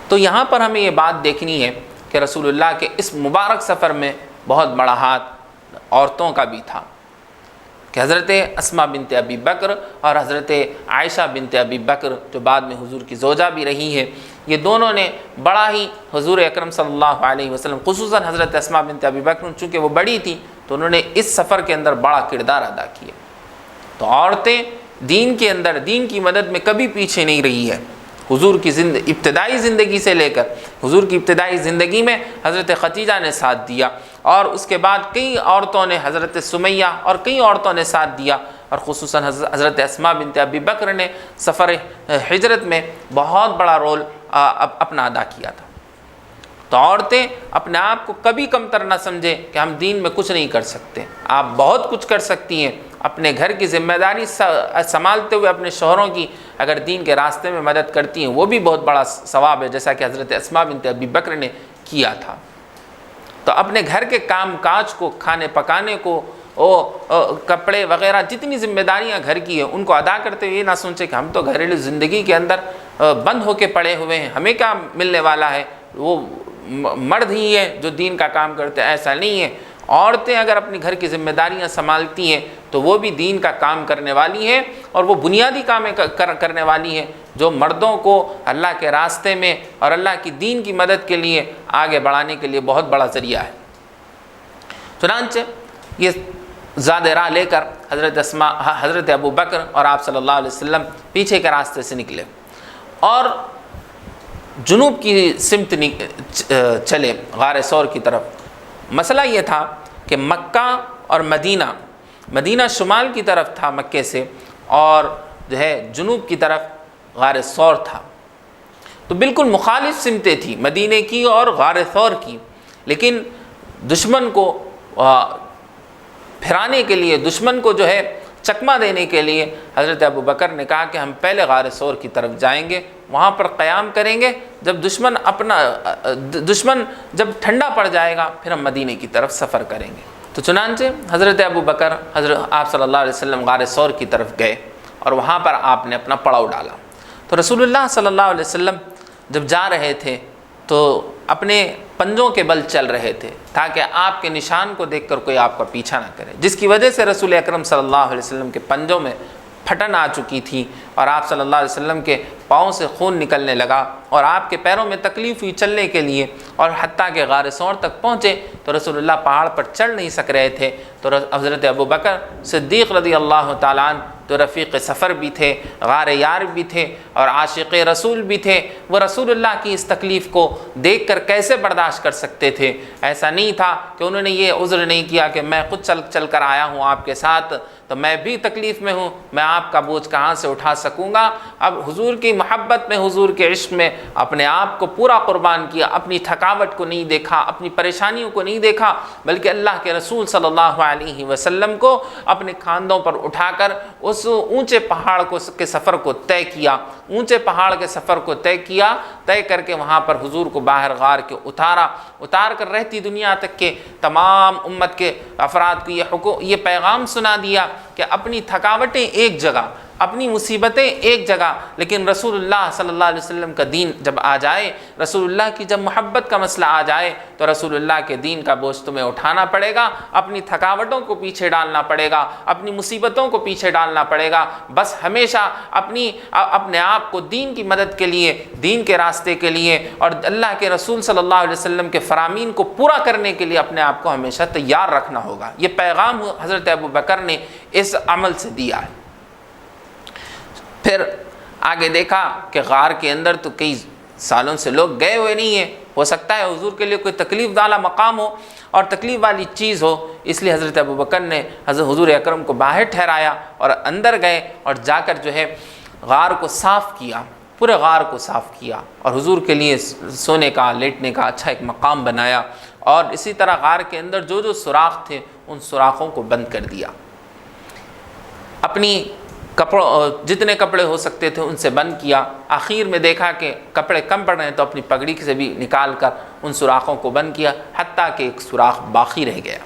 تو یہاں پر ہمیں یہ بات دیکھنی ہے کہ رسول اللہ کے اس مبارک سفر میں بہت بڑا ہاتھ عورتوں کا بھی تھا، کہ حضرت اسماء بنت ابی بکر اور حضرت عائشہ بنت ابی بکر جو بعد میں حضور کی زوجہ بھی رہی ہے، یہ دونوں نے بڑا ہی حضور اکرم صلی اللہ علیہ وسلم، خصوصاً حضرت اسماء بنت ابی بکر چونکہ وہ بڑی تھی تو انہوں نے اس سفر کے اندر بڑا کردار ادا کیا۔ تو عورتیں دین کے اندر دین کی مدد میں کبھی پیچھے نہیں رہی ہے۔ حضور کی ابتدائی زندگی سے لے کر حضور کی ابتدائی زندگی میں حضرت خدیجہ نے ساتھ دیا، اور اس کے بعد کئی عورتوں نے، حضرت سمیہ اور کئی عورتوں نے ساتھ دیا، اور خصوصاً حضرت اسماء بنت ابی بکر نے سفر ہجرت میں بہت بڑا رول اپنا ادا کیا تھا۔ تو عورتیں اپنے آپ کو کبھی کمتر نہ سمجھیں کہ ہم دین میں کچھ نہیں کر سکتے۔ آپ بہت کچھ کر سکتی ہیں، اپنے گھر کی ذمہ داری سنبھالتے ہوئے اپنے شوہروں کی اگر دین کے راستے میں مدد کرتی ہیں وہ بھی بہت بڑا ثواب ہے، جیسا کہ حضرت اسماء بنت ابی بکر نے کیا تھا۔ تو اپنے گھر کے کام کاج کو، کھانے پکانے کو، کپڑے وغیرہ جتنی ذمہ داریاں گھر کی ہیں ان کو ادا کرتے ہوئے یہ نہ سوچیں کہ ہم تو گھریلو زندگی کے اندر بند ہو کے پڑے ہوئے ہیں، ہمیں کیا ملنے والا ہے، وہ مرد ہی ہے جو دین کا کام کرتے ہیں۔ ایسا نہیں ہے، عورتیں اگر اپنی گھر کی ذمہ داریاں سنبھالتی ہیں تو وہ بھی دین کا کام کرنے والی ہیں، اور وہ بنیادی کام کرنے والی ہیں جو مردوں کو اللہ کے راستے میں اور اللہ کی دین کی مدد کے لیے آگے بڑھانے کے لیے بہت بڑا ذریعہ ہے۔ چنانچہ یہ زاد راہ لے کر حضرت ابوبکر اور آپ صلی اللہ علیہ وسلم پیچھے کے راستے سے نکلے اور جنوب کی سمت چلے، غار ثور کی طرف۔ مسئلہ یہ تھا کہ مکہ اور مدینہ شمال کی طرف تھا مکے سے، اور جو ہے جنوب کی طرف غار ثور تھا، تو بالکل مخالف سمتیں تھیں مدینے کی اور غار ثور کی۔ لیکن دشمن کو پھرانے کے لیے، دشمن کو جو ہے چکمہ دینے کے لیے حضرت ابوبکر نے کہا کہ ہم پہلے غار ثور کی طرف جائیں گے، وہاں پر قیام کریں گے، جب دشمن جب ٹھنڈا پڑ جائے گا پھر ہم مدینے کی طرف سفر کریں گے۔ تو چنانچہ حضرت ابوبکر آپ صلی اللہ علیہ وسلم غار ثور کی طرف گئے اور وہاں پر آپ نے اپنا پڑاؤ ڈالا۔ تو رسول اللہ صلی اللہ علیہ وسلم جب جا رہے تھے تو اپنے پنجوں کے بل چل رہے تھے تاکہ آپ کے نشان کو دیکھ کر کوئی آپ کا پیچھا نہ کرے، جس کی وجہ سے رسول اکرم صلی اللہ علیہ وسلم کے پنجوں میں پھٹن آ چکی تھی اور آپ صلی اللہ علیہ وسلم کے پاؤں سے خون نکلنے لگا اور آپ کے پیروں میں تکلیف ہوئی چلنے کے لیے، اور حتیٰ کہ غار ثور تک پہنچے تو رسول اللہ پہاڑ پر چڑھ نہیں سک رہے تھے، تو حضرت ابوبکر صدیق رضی اللہ تعالیٰ عنہ تو رفیق سفر بھی تھے، غار یار بھی تھے اور عاشق رسول بھی تھے، وہ رسول اللہ کی اس تکلیف کو دیکھ کر کیسے برداشت کر سکتے تھے؟ ایسا نہیں تھا کہ انہوں نے یہ عذر نہیں کیا کہ میں خود چل کر آیا ہوں آپ کے ساتھ تو میں بھی تکلیف میں ہوں، میں آپ کا بوجھ کہاں سے اٹھا سکوں گا۔ اب حضور کی محبت میں، حضور کے عشق میں اپنے آپ کو پورا قربان کیا، اپنی تھکاوٹ کو نہیں دیکھا، اپنی پریشانیوں کو نہیں دیکھا، بلکہ اللہ کے رسول صلی اللہ علیہ وسلم کو اپنے کاندھوں پر اٹھا کر اس اونچے پہاڑ کے سفر کو طے کیا، اونچے پہاڑ کے سفر کو طے کر کے وہاں پر حضور کو باہر غار کے اتار کر رہتی دنیا تک کے تمام امت کے افراد کو یہ پیغام سنا دیا کہ اپنی تھکاوٹیں ایک جگہ، اپنی مصیبتیں ایک جگہ، لیکن رسول اللہ صلی اللہ علیہ وسلم کا دین جب آ جائے، رسول اللہ کی جب محبت کا مسئلہ آ جائے تو رسول اللہ کے دین کا بوجھ تمہیں اٹھانا پڑے گا، اپنی تھکاوٹوں کو پیچھے ڈالنا پڑے گا، اپنی مصیبتوں کو پیچھے ڈالنا پڑے گا، بس ہمیشہ اپنے آپ کو دین کی مدد کے لیے، دین کے راستے کے لیے اور اللہ کے رسول صلی اللہ علیہ وسلم کے فرامین کو پورا کرنے کے لیے اپنے آپ کو ہمیشہ تیار رکھنا ہوگا۔ یہ پیغام حضرت ابوبکر نے اس عمل سے دیا ہے۔ پھر آگے دیکھا کہ غار کے اندر تو کئی سالوں سے لوگ گئے ہوئے نہیں ہیں، ہو سکتا ہے حضور کے لیے کوئی تکلیف والا مقام ہو اور تکلیف والی چیز ہو، اس لیے حضرت ابوبکر نے حضور اکرم کو باہر ٹھہرایا اور اندر گئے اور جا کر جو ہے غار کو صاف کیا، پورے غار کو صاف کیا اور حضور کے لیے سونے کا، لیٹنے کا اچھا ایک مقام بنایا، اور اسی طرح غار کے اندر جو سوراخ تھے ان سوراخوں کو بند کر دیا، اپنی جتنے کپڑے ہو سکتے تھے ان سے بند کیا۔ آخر میں دیکھا کہ کپڑے کم پڑ رہے ہیں تو اپنی پگڑی سے بھی نکال کر ان سوراخوں کو بند کیا، حتیٰ کہ ایک سوراخ باقی رہ گیا،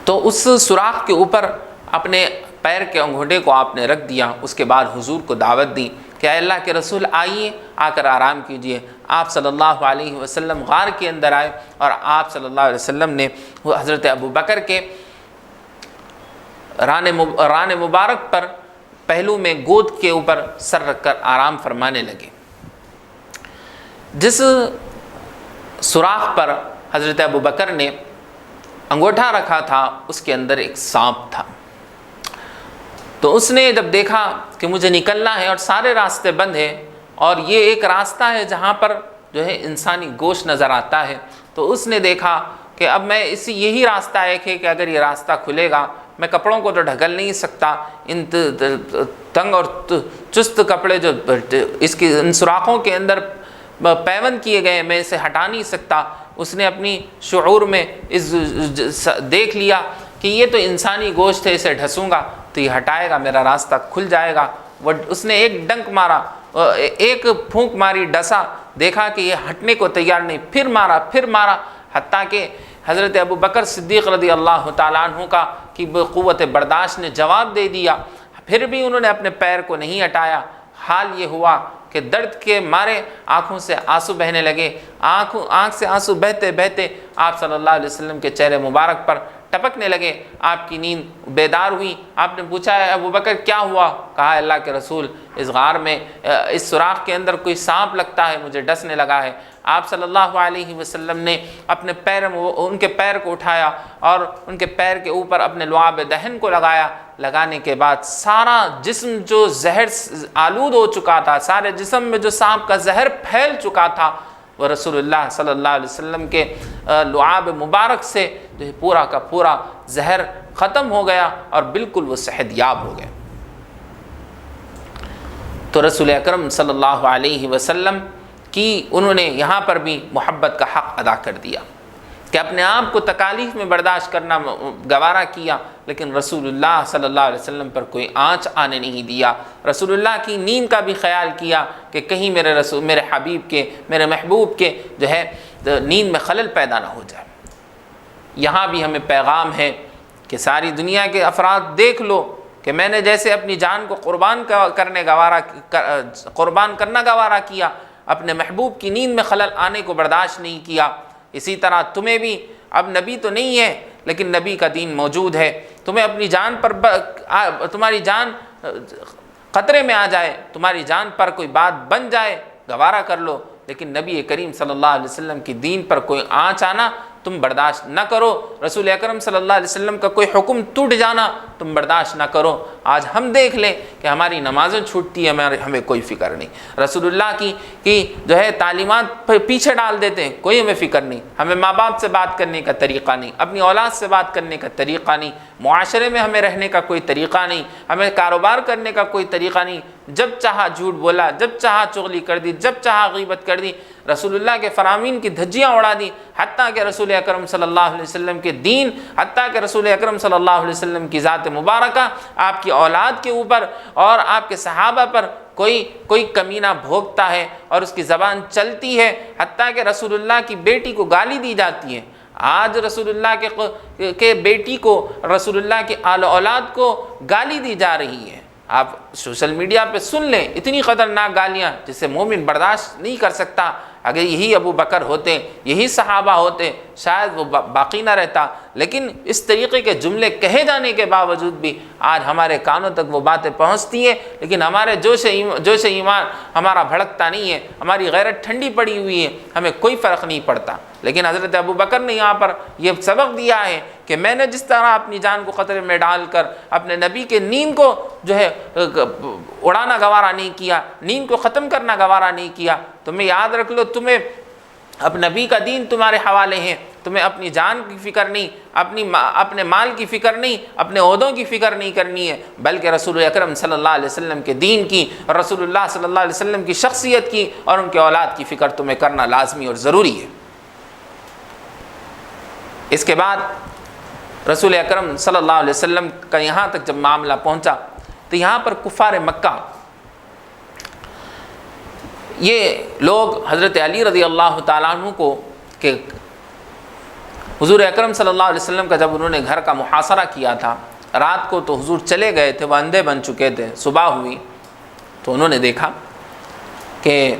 تو اس سوراخ کے اوپر اپنے پیر کے انگوٹھے کو آپ نے رکھ دیا۔ اس کے بعد حضور کو دعوت دی کہ اے اللہ کے رسول آئیے، آ کر آرام کیجئے۔ آپ صلی اللہ علیہ وسلم غار کے اندر آئے اور آپ صلی اللہ علیہ وسلم نے حضرت ابوبکر کے ران مبارک پر پہلو میں گود کے اوپر سر رکھ کر آرام فرمانے لگے۔ جس سوراخ پر حضرت ابوبکر نے انگوٹھا رکھا تھا اس کے اندر ایک سانپ تھا، تو اس نے جب دیکھا کہ مجھے نکلنا ہے اور سارے راستے بند ہیں اور یہ ایک راستہ ہے جہاں پر جو ہے انسانی گوشت نظر آتا ہے، تو اس نے دیکھا کہ اب میں یہی راستہ ہے کہ اگر یہ راستہ کھلے گا میں کپڑوں کو تو ڈھکل نہیں سکتا، ان تنگ اور چست کپڑے جو ان سوراخوں کے اندر پیوند کیے گئے میں اسے ہٹا نہیں سکتا۔ اس نے اپنی شعور میں دیکھ لیا کہ یہ تو انسانی گوشت ہے، اسے ڈھسوں گا تو یہ ہٹائے گا، میرا راستہ کھل جائے گا۔ اس نے ایک ڈنک مارا، ایک پھونک ماری، ڈسا، دیکھا کہ یہ ہٹنے کو تیار نہیں، پھر مارا، حتیٰ کہ حضرت ابوبکر صدیق رضی اللہ تعالیٰ عنہ کا کی قوت برداشت نے جواب دے دیا، پھر بھی انہوں نے اپنے پیر کو نہیں ہٹایا۔ حال یہ ہوا کہ درد کے مارے آنکھوں سے آنسو بہنے لگے، آنکھ سے آنسو بہتے بہتے آپ صلی اللہ علیہ وسلم کے چہرے مبارک پر ٹپکنے لگے۔ آپ کی نیند بیدار ہوئی، آپ نے پوچھا ہے ابوبکر کیا ہوا؟ کہا اللہ کے رسول اس غار میں اس سوراخ کے اندر کوئی سانپ لگتا ہے، مجھے ڈسنے لگا ہے۔ آپ صلی اللہ علیہ وسلم نے اپنے ان کے پیر کو اٹھایا اور ان کے پیر کے اوپر اپنے لعاب دہن کو لگانے کے بعد سارا جسم جو زہر آلود ہو چکا تھا، سارے جسم میں جو سانپ کا زہر پھیل چکا تھا، وہ رسول اللہ صلی اللہ علیہ وسلم کے لعاب مبارک سے جو پورا کا پورا زہر ختم ہو گیا اور بالکل وہ صحت یاب ہو گئے۔ تو رسول اکرم صلی اللہ علیہ وسلم کی انہوں نے یہاں پر بھی محبت کا حق ادا کر دیا کہ اپنے آپ کو تکالیف میں برداشت کرنا گوارا کیا، لیکن رسول اللہ صلی اللہ علیہ وسلم پر کوئی آنچ آنے نہیں دیا۔ رسول اللہ کی نیند کا بھی خیال کیا کہ کہیں میرے حبیب کے، میرے محبوب کے جو ہے نیند میں خلل پیدا نہ ہو جائے۔ یہاں بھی ہمیں پیغام ہے کہ ساری دنیا کے افراد دیکھ لو کہ میں نے جیسے اپنی جان کو قربان کرنا گوارا کیا، اپنے محبوب کی نیند میں خلل آنے کو برداشت نہیں کیا، اسی طرح تمہیں بھی، اب نبی تو نہیں ہے لیکن نبی کا دین موجود ہے، تمہیں اپنی جان پر تمہاری جان خطرے میں آ جائے، تمہاری جان پر کوئی بات بن جائے، گوارا کر لو، لیکن نبی کریم صلی اللہ علیہ وسلم کی دین پر کوئی آنچ آنا تم برداشت نہ کرو، رسول اکرم صلی اللہ علیہ وسلم کا کوئی حکم ٹوٹ جانا تم برداشت نہ کرو۔ آج ہم دیکھ لیں کہ ہماری نمازیں چھوٹتی ہیں، ہمیں کوئی فکر نہیں، رسول اللہ کی جو ہے تعلیمات پیچھے ڈال دیتے ہیں، کوئی ہمیں فکر نہیں، ہمیں ماں باپ سے بات کرنے کا طریقہ نہیں، اپنی اولاد سے بات کرنے کا طریقہ نہیں، معاشرے میں ہمیں رہنے کا کوئی طریقہ نہیں، ہمیں کاروبار کرنے کا کوئی طریقہ نہیں، جب چاہا جھوٹ بولا، جب چاہا چغلی کر دی، جب چاہا غیبت کر دی، رسول اللہ کے فرامین کی دھجیاں اڑا دی، حتیٰ کہ رسول اکرم صلی اللہ علیہ وسلم کے دین، حتیٰ کہ رسول اکرم صلی اللہ علیہ وسلم کی ذات مبارکہ، آپ کی اولاد کے اوپر اور آپ کے صحابہ پر کوئی کمینہ بھوگتا ہے اور اس کی زبان چلتی ہے، حتیٰ کہ رسول اللہ کی بیٹی کو گالی دی جاتی ہے۔ آج رسول اللہ کے بیٹی کو، رسول اللہ کی آل اولاد کو گالی دی جا رہی ہے۔ آپ سوشل میڈیا پہ سن لیں اتنی خطرناک گالیاں جسے مومن برداشت نہیں کر سکتا۔ اگر یہی ابو بکر ہوتے، یہی صحابہ ہوتے، شاید وہ باقی نہ رہتا، لیکن اس طریقے کے جملے کہے جانے کے باوجود بھی آج ہمارے کانوں تک وہ باتیں پہنچتی ہیں، لیکن ہمارے جوش ایمان ہمارا بھڑکتا نہیں ہے، ہماری غیرت ٹھنڈی پڑی ہوئی ہے، ہمیں کوئی فرق نہیں پڑتا۔ لیکن حضرت ابو بکر نے یہاں پر یہ سبق دیا ہے کہ میں نے جس طرح اپنی جان کو خطرے میں ڈال کر اپنے نبی کے نیند کو جو ہے اڑانا گوارا نہیں کیا، نیند کو ختم کرنا گوارا نہیں کیا، تمہیں یاد رکھ لو، تمہیں اب نبی کا دین تمہارے حوالے ہیں، تمہیں اپنی جان کی فکر نہیں، اپنے مال کی فکر نہیں، اپنے عہدوں کی فکر نہیں کرنی ہے، بلکہ رسول اکرم صلی اللہ علیہ وسلم کے دین کی اور رسول اللہ صلی اللہ علیہ وسلم کی شخصیت کی اور ان کے اولاد کی فکر تمہیں کرنا لازمی اور ضروری ہے۔ اس کے بعد رسول اکرم صلی اللہ علیہ وسلم کا یہاں تک جب معاملہ پہنچا تو یہاں پر کفار مکہ یہ لوگ حضرت علی رضی اللہ تعالیٰ عنہ کو کہ حضور اکرم صلی اللہ علیہ وسلم کا جب انہوں نے گھر کا محاصرہ کیا تھا، رات کو تو حضور چلے گئے تھے، وہ اندھے بن چکے تھے، صبح ہوئی تو انہوں نے دیکھا کہ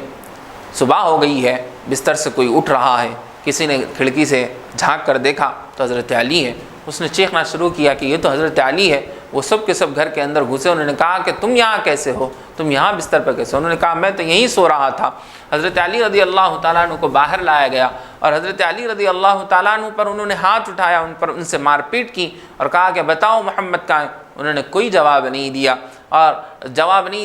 صبح ہو گئی ہے، بستر سے کوئی اٹھ رہا ہے، کسی نے کھڑکی سے جھانک کر دیکھا تو حضرت علی ہے، اس نے چیخنا شروع کیا کہ یہ تو حضرت علی ہے۔ وہ سب کے سب گھر کے اندر گھسے، انہوں نے کہا کہ تم یہاں کیسے ہو، تم یہاں بستر پر کیسے ہو؟ انہوں نے کہا میں تو یہیں سو رہا تھا۔ حضرت علی رضی اللہ تعالیٰ عنہ کو باہر لایا گیا اور حضرت علی رضی اللہ تعالیٰ عنہ پر انہوں نے ہاتھ اٹھایا، ان سے مار پیٹ کی اور کہا کہ بتاؤ محمد کہاں ہے؟ انہوں نے کوئی جواب نہیں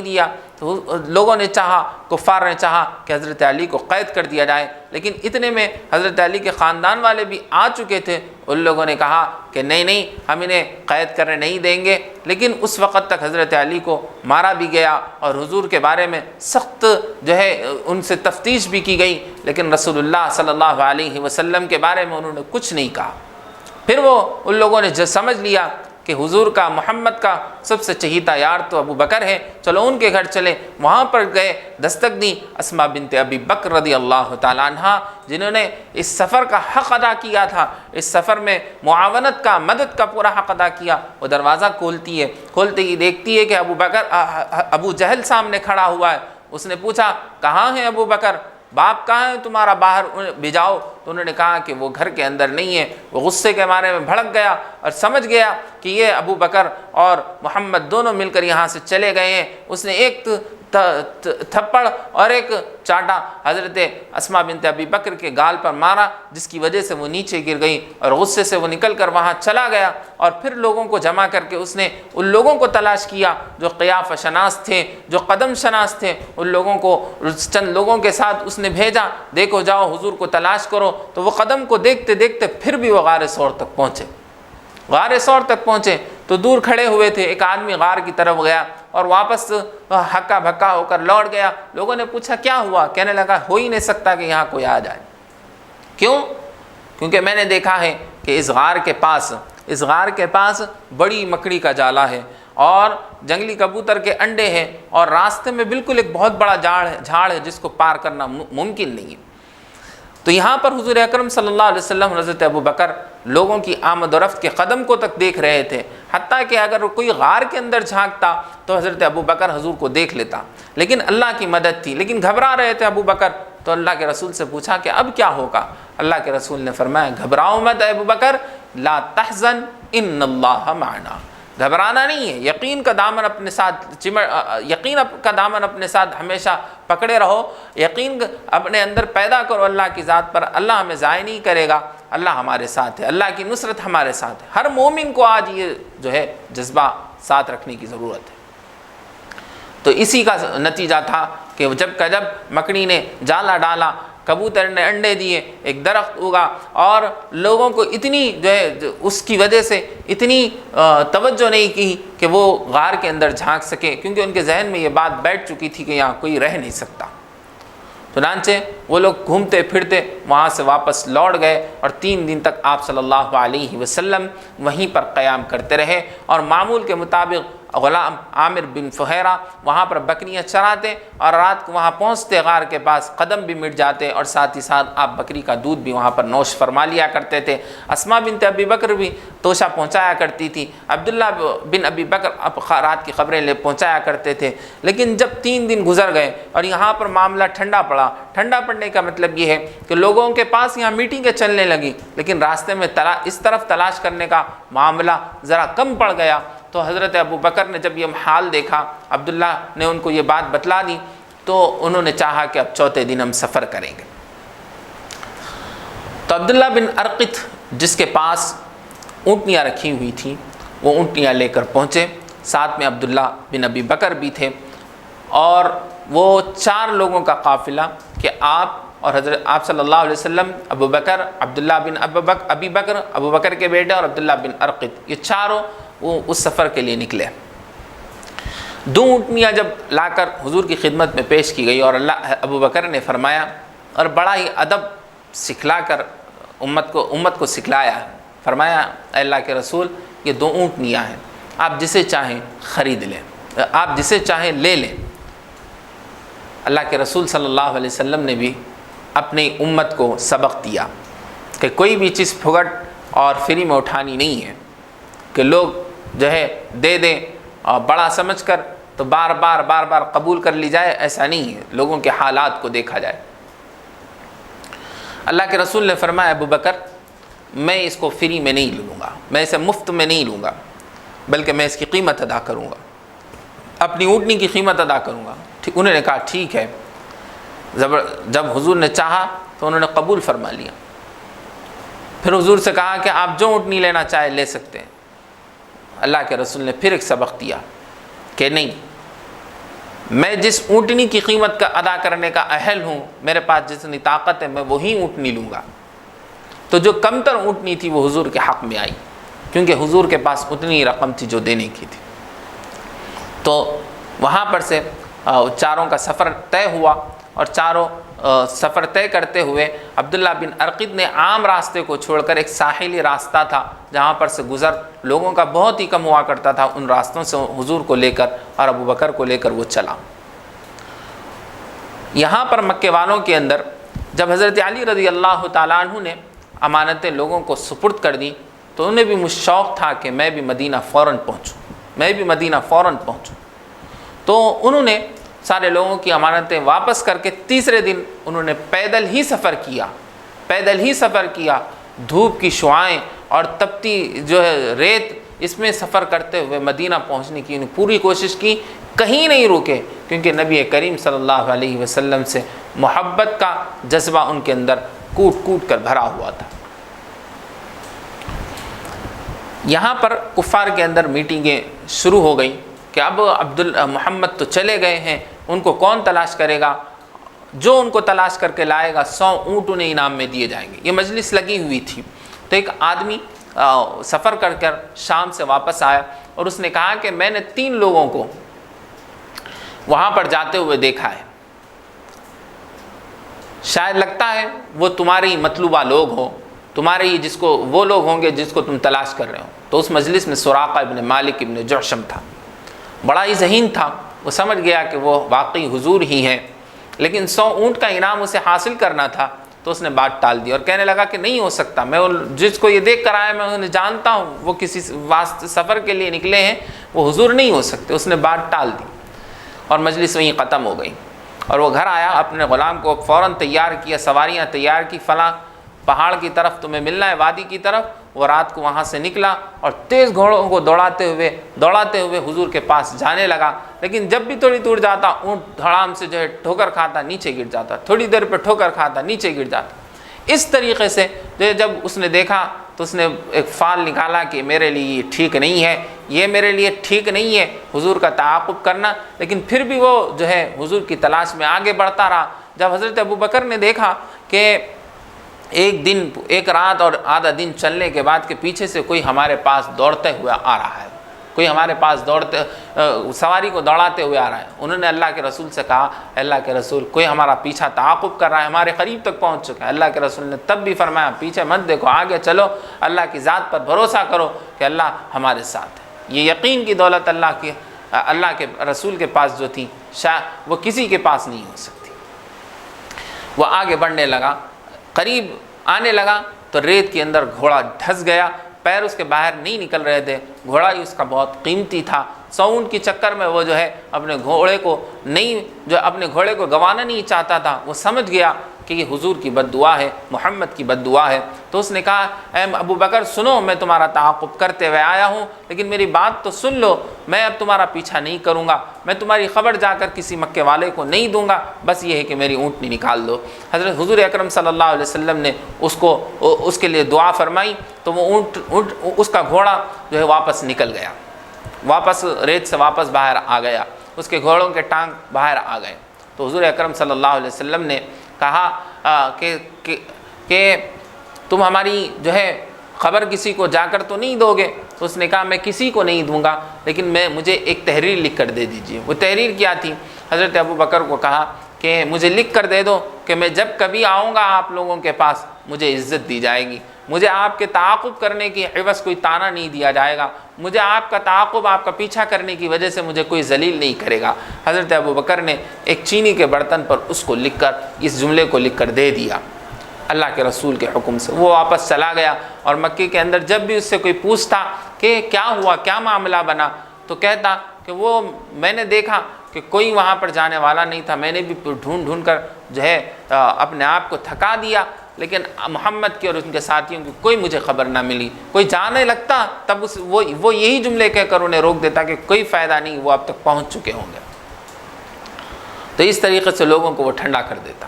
دیا تو لوگوں نے چاہا، کفار نے چاہا کہ حضرت علی کو قید کر دیا جائے، لیکن اتنے میں حضرت علی کے خاندان والے بھی آ چکے تھے، ان لوگوں نے کہا کہ نہیں ہم انہیں قید کرنے نہیں دیں گے، لیکن اس وقت تک حضرت علی کو مارا بھی گیا اور حضور کے بارے میں سخت جو ہے ان سے تفتیش بھی کی گئی، لیکن رسول اللہ صلی اللہ علیہ وسلم کے بارے میں انہوں نے کچھ نہیں کہا۔ پھر وہ ان لوگوں نے جو سمجھ لیا کہ حضور کا، محمد کا سب سے چہیتا یار تو ابو بکر ہے، چلو ان کے گھر چلے، وہاں پر گئے، دستک دی، اسماء بنت ابی بکر رضی اللہ تعالیٰ عنہ جنہوں نے اس سفر کا حق ادا کیا تھا، اس سفر میں معاونت کا، مدد کا پورا حق ادا کیا، وہ دروازہ کھولتی ہے، کھولتے ہی دیکھتی ہے کہ ابو جہل سامنے کھڑا ہوا ہے۔ اس نے پوچھا کہاں ہے ابو بکر، باپ کہاں ہے تمہارا، باہر بھیجاؤ۔ تو انہوں نے کہا کہ وہ گھر کے اندر نہیں ہے۔ وہ غصے کے مارے میں بھڑک گیا اور سمجھ گیا کہ یہ ابو بکر اور محمد دونوں مل کر یہاں سے چلے گئے ہیں۔ اس نے ایک تھپڑ اور ایک چاٹا حضرت اسماء بنت ابی بکر کے گال پر مارا، جس کی وجہ سے وہ نیچے گر گئی اور غصے سے وہ نکل کر وہاں چلا گیا، اور پھر لوگوں کو جمع کر کے اس نے ان لوگوں کو تلاش کیا جو قیافہ شناس تھے، جو قدم شناس تھے، ان لوگوں کو چند لوگوں کے ساتھ اس نے بھیجا، دیکھو جاؤ حضور کو تلاش کرو۔ تو وہ قدم کو دیکھتے دیکھتے پھر بھی وہ غار ثور تک پہنچے۔ غار ثور تک پہنچے تو دور کھڑے ہوئے تھے، ایک آدمی غار کی طرف گیا اور واپس ہکا بھکا ہو کر لوٹ گیا۔ لوگوں نے پوچھا کیا ہوا؟ کہنے لگا ہو ہی نہیں سکتا کہ یہاں کوئی آ جائے۔ کیوں؟ کیونکہ میں نے دیکھا ہے کہ اس غار کے پاس بڑی مکڑی کا جالا ہے اور جنگلی کبوتر کے انڈے ہیں، اور راستے میں بالکل ایک بہت بڑا جھاڑ ہے جس کو پار کرنا ممکن نہیں ہے۔ تو یہاں پر حضور اکرم صلی اللہ علیہ وسلم، حضرت ابو بکر لوگوں کی آمد و رفت کے قدم کو تک دیکھ رہے تھے، حتیٰ کہ اگر کوئی غار کے اندر جھانکتا تو حضرت ابو بکر حضور کو دیکھ لیتا، لیکن اللہ کی مدد تھی، لیکن گھبرا رہے تھے ابو بکر۔ تو اللہ کے رسول سے پوچھا کہ اب کیا ہوگا؟ اللہ کے رسول نے فرمایا گھبراؤ مت اے ابو بکر، لا تحزن ان اللہ معنا، گھبرانا نہیں ہے، یقین کا دامن اپنے ساتھ یقین کا دامن اپنے ساتھ ہمیشہ پکڑے رہو، یقین اپنے اندر پیدا کرو اللہ کی ذات پر، اللہ ہمیں ضائع نہیں کرے گا، اللہ ہمارے ساتھ ہے، اللہ کی نصرت ہمارے ساتھ ہے۔ ہر مومن کو آج یہ جو ہے جذبہ ساتھ رکھنے کی ضرورت ہے۔ تو اسی کا نتیجہ تھا کہ جب مکڑی نے جالا ڈالا، کبوتر نے انڈے دیے، ایک درخت اگا، اور لوگوں کو اتنی جو ہے اس کی وجہ سے اتنی توجہ نہیں کی کہ وہ غار کے اندر جھانک سکے، کیونکہ ان کے ذہن میں یہ بات بیٹھ چکی تھی کہ یہاں کوئی رہ نہیں سکتا۔ چنانچہ وہ لوگ گھومتے پھرتے وہاں سے واپس لوٹ گئے، اور 3 دن تک آپ صلی اللہ علیہ وسلم وہیں پر قیام کرتے رہے، اور معمول کے مطابق غلام عامر بن فہیرہ وہاں پر بکریاں چراتے، اور رات کو وہاں پہنچتے غار کے پاس قدم بھی مٹ جاتے، اور ساتھ ہی ساتھ آپ بکری کا دودھ بھی وہاں پر نوش فرما لیا کرتے تھے۔ اسماء بنت ابی بکر بھی توشہ پہنچایا کرتی تھی، عبداللہ بن ابی بکر رات کی خبریں لے پہنچایا کرتے تھے۔ لیکن جب 3 دن گزر گئے اور یہاں پر معاملہ ٹھنڈا پڑا، ٹھنڈا پڑنے کا مطلب یہ ہے کہ لوگوں کے پاس یہاں میٹنگیں چلنے لگیں، لیکن راستے میں اس طرف تلاش کرنے کا معاملہ ذرا کم پڑ گیا۔ تو حضرت ابو بکر نے جب یہ حال دیکھا، عبداللہ نے ان کو یہ بات بتلا دی، تو انہوں نے چاہا کہ اب 4تھے دن ہم سفر کریں گے۔ تو عبداللہ بن ارقط جس کے پاس اونٹنیاں رکھی ہوئی تھیں، وہ اونٹنیاں لے کر پہنچے، ساتھ میں عبداللہ بن ابی بکر بھی تھے، اور وہ 4 لوگوں کا قافلہ کہ آپ صلی اللہ علیہ وسلم، ابو بکر، عبداللہ بن ابی بکر، ابو بکر کے بیٹے، اور عبداللہ بن ارقط، یہ چاروں وہ اس سفر کے لیے نکلے۔ 2 اونٹنیاں جب لا کر حضور کی خدمت میں پیش کی گئی، اور ابو بکر نے فرمایا، اور بڑا ہی ادب سکھلا کر امت کو سکھلایا، فرمایا اے اللہ کے رسول، یہ 2 اونٹنیاں ہیں، آپ جسے چاہیں خرید لیں، آپ جسے چاہیں لے لیں۔ اللہ کے رسول صلی اللہ علیہ وسلم نے بھی اپنی امت کو سبق دیا کہ کوئی بھی چیز پھگٹ اور فری میں اٹھانی نہیں ہے، کہ لوگ جو ہے دے دیں اور بڑا سمجھ کر تو بار بار قبول کر لی جائے، ایسا نہیں ہے، لوگوں کے حالات کو دیکھا جائے۔ اللہ کے رسول نے فرمایا ابو بکر، میں اس کو فری میں نہیں لوں گا، میں اسے مفت میں نہیں لوں گا، بلکہ میں اس کی قیمت ادا کروں گا، اپنی اونٹنی کی قیمت ادا کروں گا۔ انہوں نے کہا ٹھیک ہے۔ جب حضور نے چاہا تو انہوں نے قبول فرما لیا۔ پھر حضور سے کہا کہ آپ جو اونٹنی لینا چاہے لے سکتے ہیں۔ اللہ کے رسول نے پھر ایک سبق دیا کہ نہیں، میں جس اونٹنی کی قیمت کا ادا کرنے کا اہل ہوں، میرے پاس جتنی طاقت ہے، میں وہی اونٹنی لوں گا۔ تو جو کمتر اونٹنی تھی وہ حضور کے حق میں آئی، کیونکہ حضور کے پاس اتنی رقم تھی جو دینے کی تھی۔ تو وہاں پر سے 4 کا سفر طے ہوا، اور 4 سفر طے کرتے ہوئے عبداللہ بن ارقط نے عام راستے کو چھوڑ کر ایک ساحلی راستہ تھا جہاں پر سے گزر لوگوں کا بہت ہی کم ہوا کرتا تھا، ان راستوں سے حضور کو لے کر اور ابو بکر کو لے کر وہ چلا۔ یہاں پر مکے والوں کے اندر جب حضرت علی رضی اللہ تعالیٰ عنہ نے امانتیں لوگوں کو سپرد کر دی، تو انہیں بھی شوق تھا کہ میں بھی مدینہ فوراً پہنچوں، تو انہوں نے سارے لوگوں کی امانتیں واپس کر کے 3رے دن انہوں نے پیدل ہی سفر کیا، دھوپ کی شعاعیں اور تپتی جو ہے ریت، اس میں سفر کرتے ہوئے مدینہ پہنچنے کی انہیں پوری کوشش کی، کہیں نہیں رکے، کیونکہ نبی کریم صلی اللہ علیہ وسلم سے محبت کا جذبہ ان کے اندر کوٹ کر بھرا ہوا تھا۔ یہاں پر کفار کے اندر میٹنگیں شروع ہو گئیں کہ اب محمد تو چلے گئے ہیں، ان کو کون تلاش کرے گا؟ جو ان کو تلاش کر کے لائے گا 100 اونٹ انہیں انعام میں دیے جائیں گے۔ یہ مجلس لگی ہوئی تھی، تو ایک آدمی سفر کر شام سے واپس آیا، اور اس نے کہا کہ میں نے 3 لوگوں کو وہاں پر جاتے ہوئے دیکھا ہے، شاید لگتا ہے وہ تمہاری مطلوبہ لوگ ہو، تمہارے وہ لوگ ہوں گے جس کو تم تلاش کر رہے ہو۔ تو اس مجلس میں سراقہ ابن مالک ابن جعشم تھا، بڑا ہی ذہین تھا، وہ سمجھ گیا کہ وہ واقعی حضور ہی ہیں، لیکن 100 اونٹ کا انعام اسے حاصل کرنا تھا، تو اس نے بات ٹال دی اور کہنے لگا کہ نہیں ہو سکتا، میں جس کو یہ دیکھ کر آیا میں انہیں جانتا ہوں، وہ کسی واسطے سفر کے لیے نکلے ہیں، وہ حضور نہیں ہو سکتے۔ اس نے بات ٹال دی اور مجلس وہیں ختم ہو گئی۔ اور وہ گھر آیا، اپنے غلام کو فوراً تیار کیا، سواریاں تیار کی، فلاں پہاڑ کی طرف تمہیں ملنا ہے، وادی کی طرف۔ وہ رات کو وہاں سے نکلا اور تیز گھوڑوں کو دوڑاتے ہوئے حضور کے پاس جانے لگا، لیکن جب بھی تھوڑی دور جاتا اونٹ دھڑام سے جو ہے ٹھوکر کھاتا نیچے گر جاتا، تھوڑی دیر پہ ٹھوکر کھاتا نیچے گر جاتا۔ اس طریقے سے جب اس نے دیکھا تو اس نے ایک فال نکالا کہ میرے لیے یہ ٹھیک نہیں ہے، یہ میرے لیے ٹھیک نہیں ہے حضور کا تعاقب کرنا، لیکن پھر بھی وہ جو ہے حضور کی تلاش میں آگے بڑھتا رہا۔ جب حضرت ابوبکر نے دیکھا کہ ایک دن، ایک رات اور آدھا دن چلنے کے بعد کہ پیچھے سے کوئی ہمارے پاس دوڑتے ہوئے آ رہا ہے، کوئی ہمارے پاس سواری کو دوڑاتے ہوئے آ رہا ہے، انہوں نے اللہ کے رسول سے کہا، اللہ کے رسول کوئی ہمارا پیچھا تعاقب کر رہا ہے، ہمارے قریب تک پہنچ چکا ہے۔ اللہ کے رسول نے تب بھی فرمایا پیچھے مت دیکھو، آگے چلو، اللہ کی ذات پر بھروسہ کرو کہ اللہ ہمارے ساتھ ہے۔ یہ یقین کی دولت اللہ کے رسول کے پاس جو تھی وہ کسی کے پاس نہیں ہو سکتی۔ وہ آگے بڑھنے لگا، قریب آنے لگا تو ریت کے اندر گھوڑا دھس گیا، پیر اس کے باہر نہیں نکل رہے تھے، گھوڑا ہی اس کا بہت قیمتی تھا۔ ساؤنڈ کی چکر میں وہ جو ہے اپنے گھوڑے کو گنوانا نہیں چاہتا تھا۔ وہ سمجھ گیا کہ یہ حضور کی بد دعا ہے، محمد کی بد دعا ہے، تو اس نے کہا اے ابو بکر سنو، میں تمہارا تعاقب کرتے ہوئے آیا ہوں، لیکن میری بات تو سن لو، میں اب تمہارا پیچھا نہیں کروں گا، میں تمہاری خبر جا کر کسی مکے والے کو نہیں دوں گا، بس یہ ہے کہ میری اونٹنی نکال دو۔ حضرت حضور اکرم صلی اللہ علیہ وسلم نے اس کے لیے دعا فرمائی تو وہ اس کا گھوڑا جو ہے واپس نکل گیا، واپس ریت سے واپس باہر آ گیا، اس کے گھوڑوں کے ٹانگ باہر آ گئے۔ تو حضور اکرم صلی اللہ علیہ وسلم نے کہا کہ تم ہماری جو ہے خبر کسی کو جا کر تو نہیں دو گے؟ تو اس نے کہا میں کسی کو نہیں دوں گا، لیکن مجھے ایک تحریر لکھ کر دے دیجئے۔ وہ تحریر کیا تھی؟ حضرت ابو بکر کو کہا کہ مجھے لکھ کر دے دو کہ میں جب کبھی آؤں گا آپ لوگوں کے پاس مجھے عزت دی جائے گی، مجھے آپ کے تعاقب کرنے کی عوض کوئی طعنہ نہیں دیا جائے گا، مجھے آپ کا تعاقب، آپ کا پیچھا کرنے کی وجہ سے مجھے کوئی ذلیل نہیں کرے گا۔ حضرت ابو بکر نے ایک چینی کے برتن پر اس کو لکھ کر، اس جملے کو لکھ کر دے دیا اللہ کے رسول کے حکم سے۔ وہ واپس چلا گیا اور مکے کے اندر جب بھی اس سے کوئی پوچھتا کہ کیا ہوا، کیا معاملہ بنا، تو کہتا کہ وہ میں نے دیکھا کہ کوئی وہاں پر جانے والا نہیں تھا، میں نے بھی ڈھونڈ کر جو ہے اپنے آپ کو تھکا دیا، لیکن محمد کی اور ان کے ساتھیوں کی کوئی مجھے خبر نہ ملی۔ کوئی جانے لگتا تب وہ یہی جملے کہہ کر انہیں روک دیتا کہ کوئی فائدہ نہیں، وہ اب تک پہنچ چکے ہوں گے۔ تو اس طریقے سے لوگوں کو وہ ٹھنڈا کر دیتا۔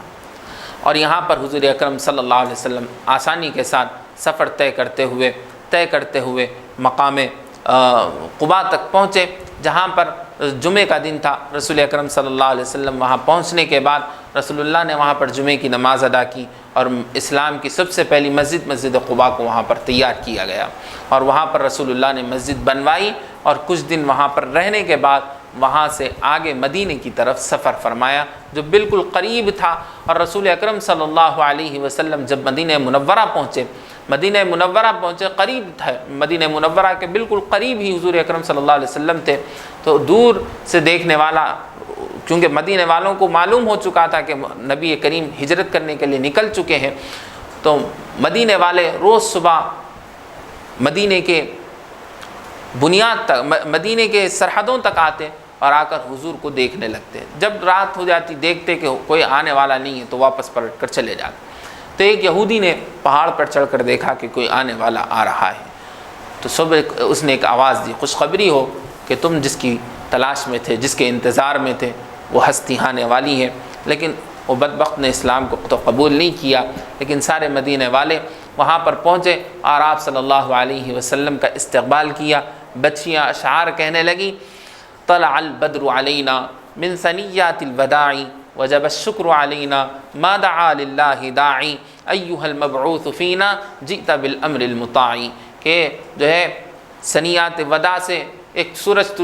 اور یہاں پر حضور اکرم صلی اللہ علیہ وسلم آسانی کے ساتھ سفر طے کرتے ہوئے مقام قباء تک پہنچے، جہاں پر جمعہ کا دن تھا۔ رسول اکرم صلی اللہ علیہ وسلم وہاں پہنچنے کے بعد رسول اللہ نے وہاں پر جمعہ کی نماز ادا کی، اور اسلام کی سب سے پہلی مسجد قباء کو وہاں پر تیار کیا گیا، اور وہاں پر رسول اللہ نے مسجد بنوائی، اور کچھ دن وہاں پر رہنے کے بعد وہاں سے آگے مدینے کی طرف سفر فرمایا جو بالکل قریب تھا۔ اور رسول اکرم صلی اللہ علیہ وسلم جب مدینہ منورہ پہنچے قریب تھا، مدینہ منورہ کے بالکل قریب ہی حضور اکرم صلی اللہ علیہ وسلم تھے۔ تو دور سے دیکھنے والا، چونکہ مدینہ والوں کو معلوم ہو چکا تھا کہ نبی کریم ہجرت کرنے کے لیے نکل چکے ہیں، تو مدینہ والے روز صبح مدینہ کے بنیاد تک، مدینہ کے سرحدوں تک آتے اور آ کر حضور کو دیکھنے لگتے۔ جب رات ہو جاتی دیکھتے کہ کوئی آنے والا نہیں ہے تو واپس پلٹ کر چلے جاتے۔ تو ایک یہودی نے پہاڑ پر چڑھ کر دیکھا کہ کوئی آنے والا آ رہا ہے، تو صبح اس نے ایک آواز دی، خوشخبری ہو کہ تم جس کی تلاش میں تھے، جس کے انتظار میں تھے، وہ ہستی آنے والی ہے۔ لیکن وہ بدبخت نے اسلام کو تو قبول نہیں کیا، لیکن سارے مدینہ والے وہاں پر پہنچے اور آپ صلی اللہ علیہ وسلم کا استقبال کیا۔ بچیاں اشعار کہنے لگیں، طلع البدر علینا من ثنیات الوداع وجب الشکر علینا ما دعا للہ داعی ایہا المبعوث فینا جئت بالامر المطاع، کہ جو ہے ثنیات وداع سے ایک سورج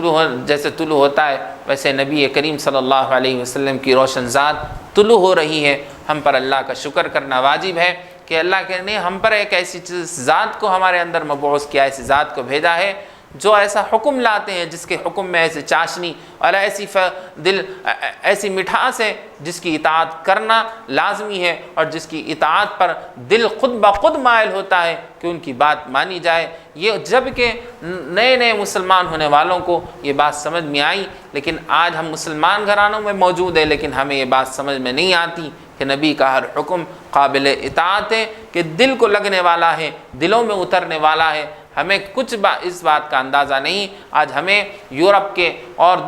جیسے طلوع ہوتا ہے، ویسے نبی کریم صلی اللہ علیہ وسلم کی روشن ذات طلوع ہو رہی ہے۔ ہم پر اللہ کا شکر کرنا واجب ہے کہ اللہ نے ہم پر ایک ایسی ذات کو ہمارے اندر مبعوث کیا، ایسی ذات کو بھیجا ہے جو ایسا حکم لاتے ہیں جس کے حکم میں ایسی چاشنی اور ایسی مٹھاس ہے جس کی اطاعت کرنا لازمی ہے، اور جس کی اطاعت پر دل خود بخود مائل ہوتا ہے کہ ان کی بات مانی جائے۔ یہ جب کہ نئے نئے مسلمان ہونے والوں کو یہ بات سمجھ میں آئی، لیکن آج ہم مسلمان گھرانوں میں موجود ہیں لیکن ہمیں یہ بات سمجھ میں نہیں آتی کہ نبی کا ہر حکم قابل اطاعت ہے، کہ دل کو لگنے والا ہے، دلوں میں اترنے والا ہے۔ ہمیں کچھ اس بات کا اندازہ نہیں۔ آج ہمیں یورپ کے اور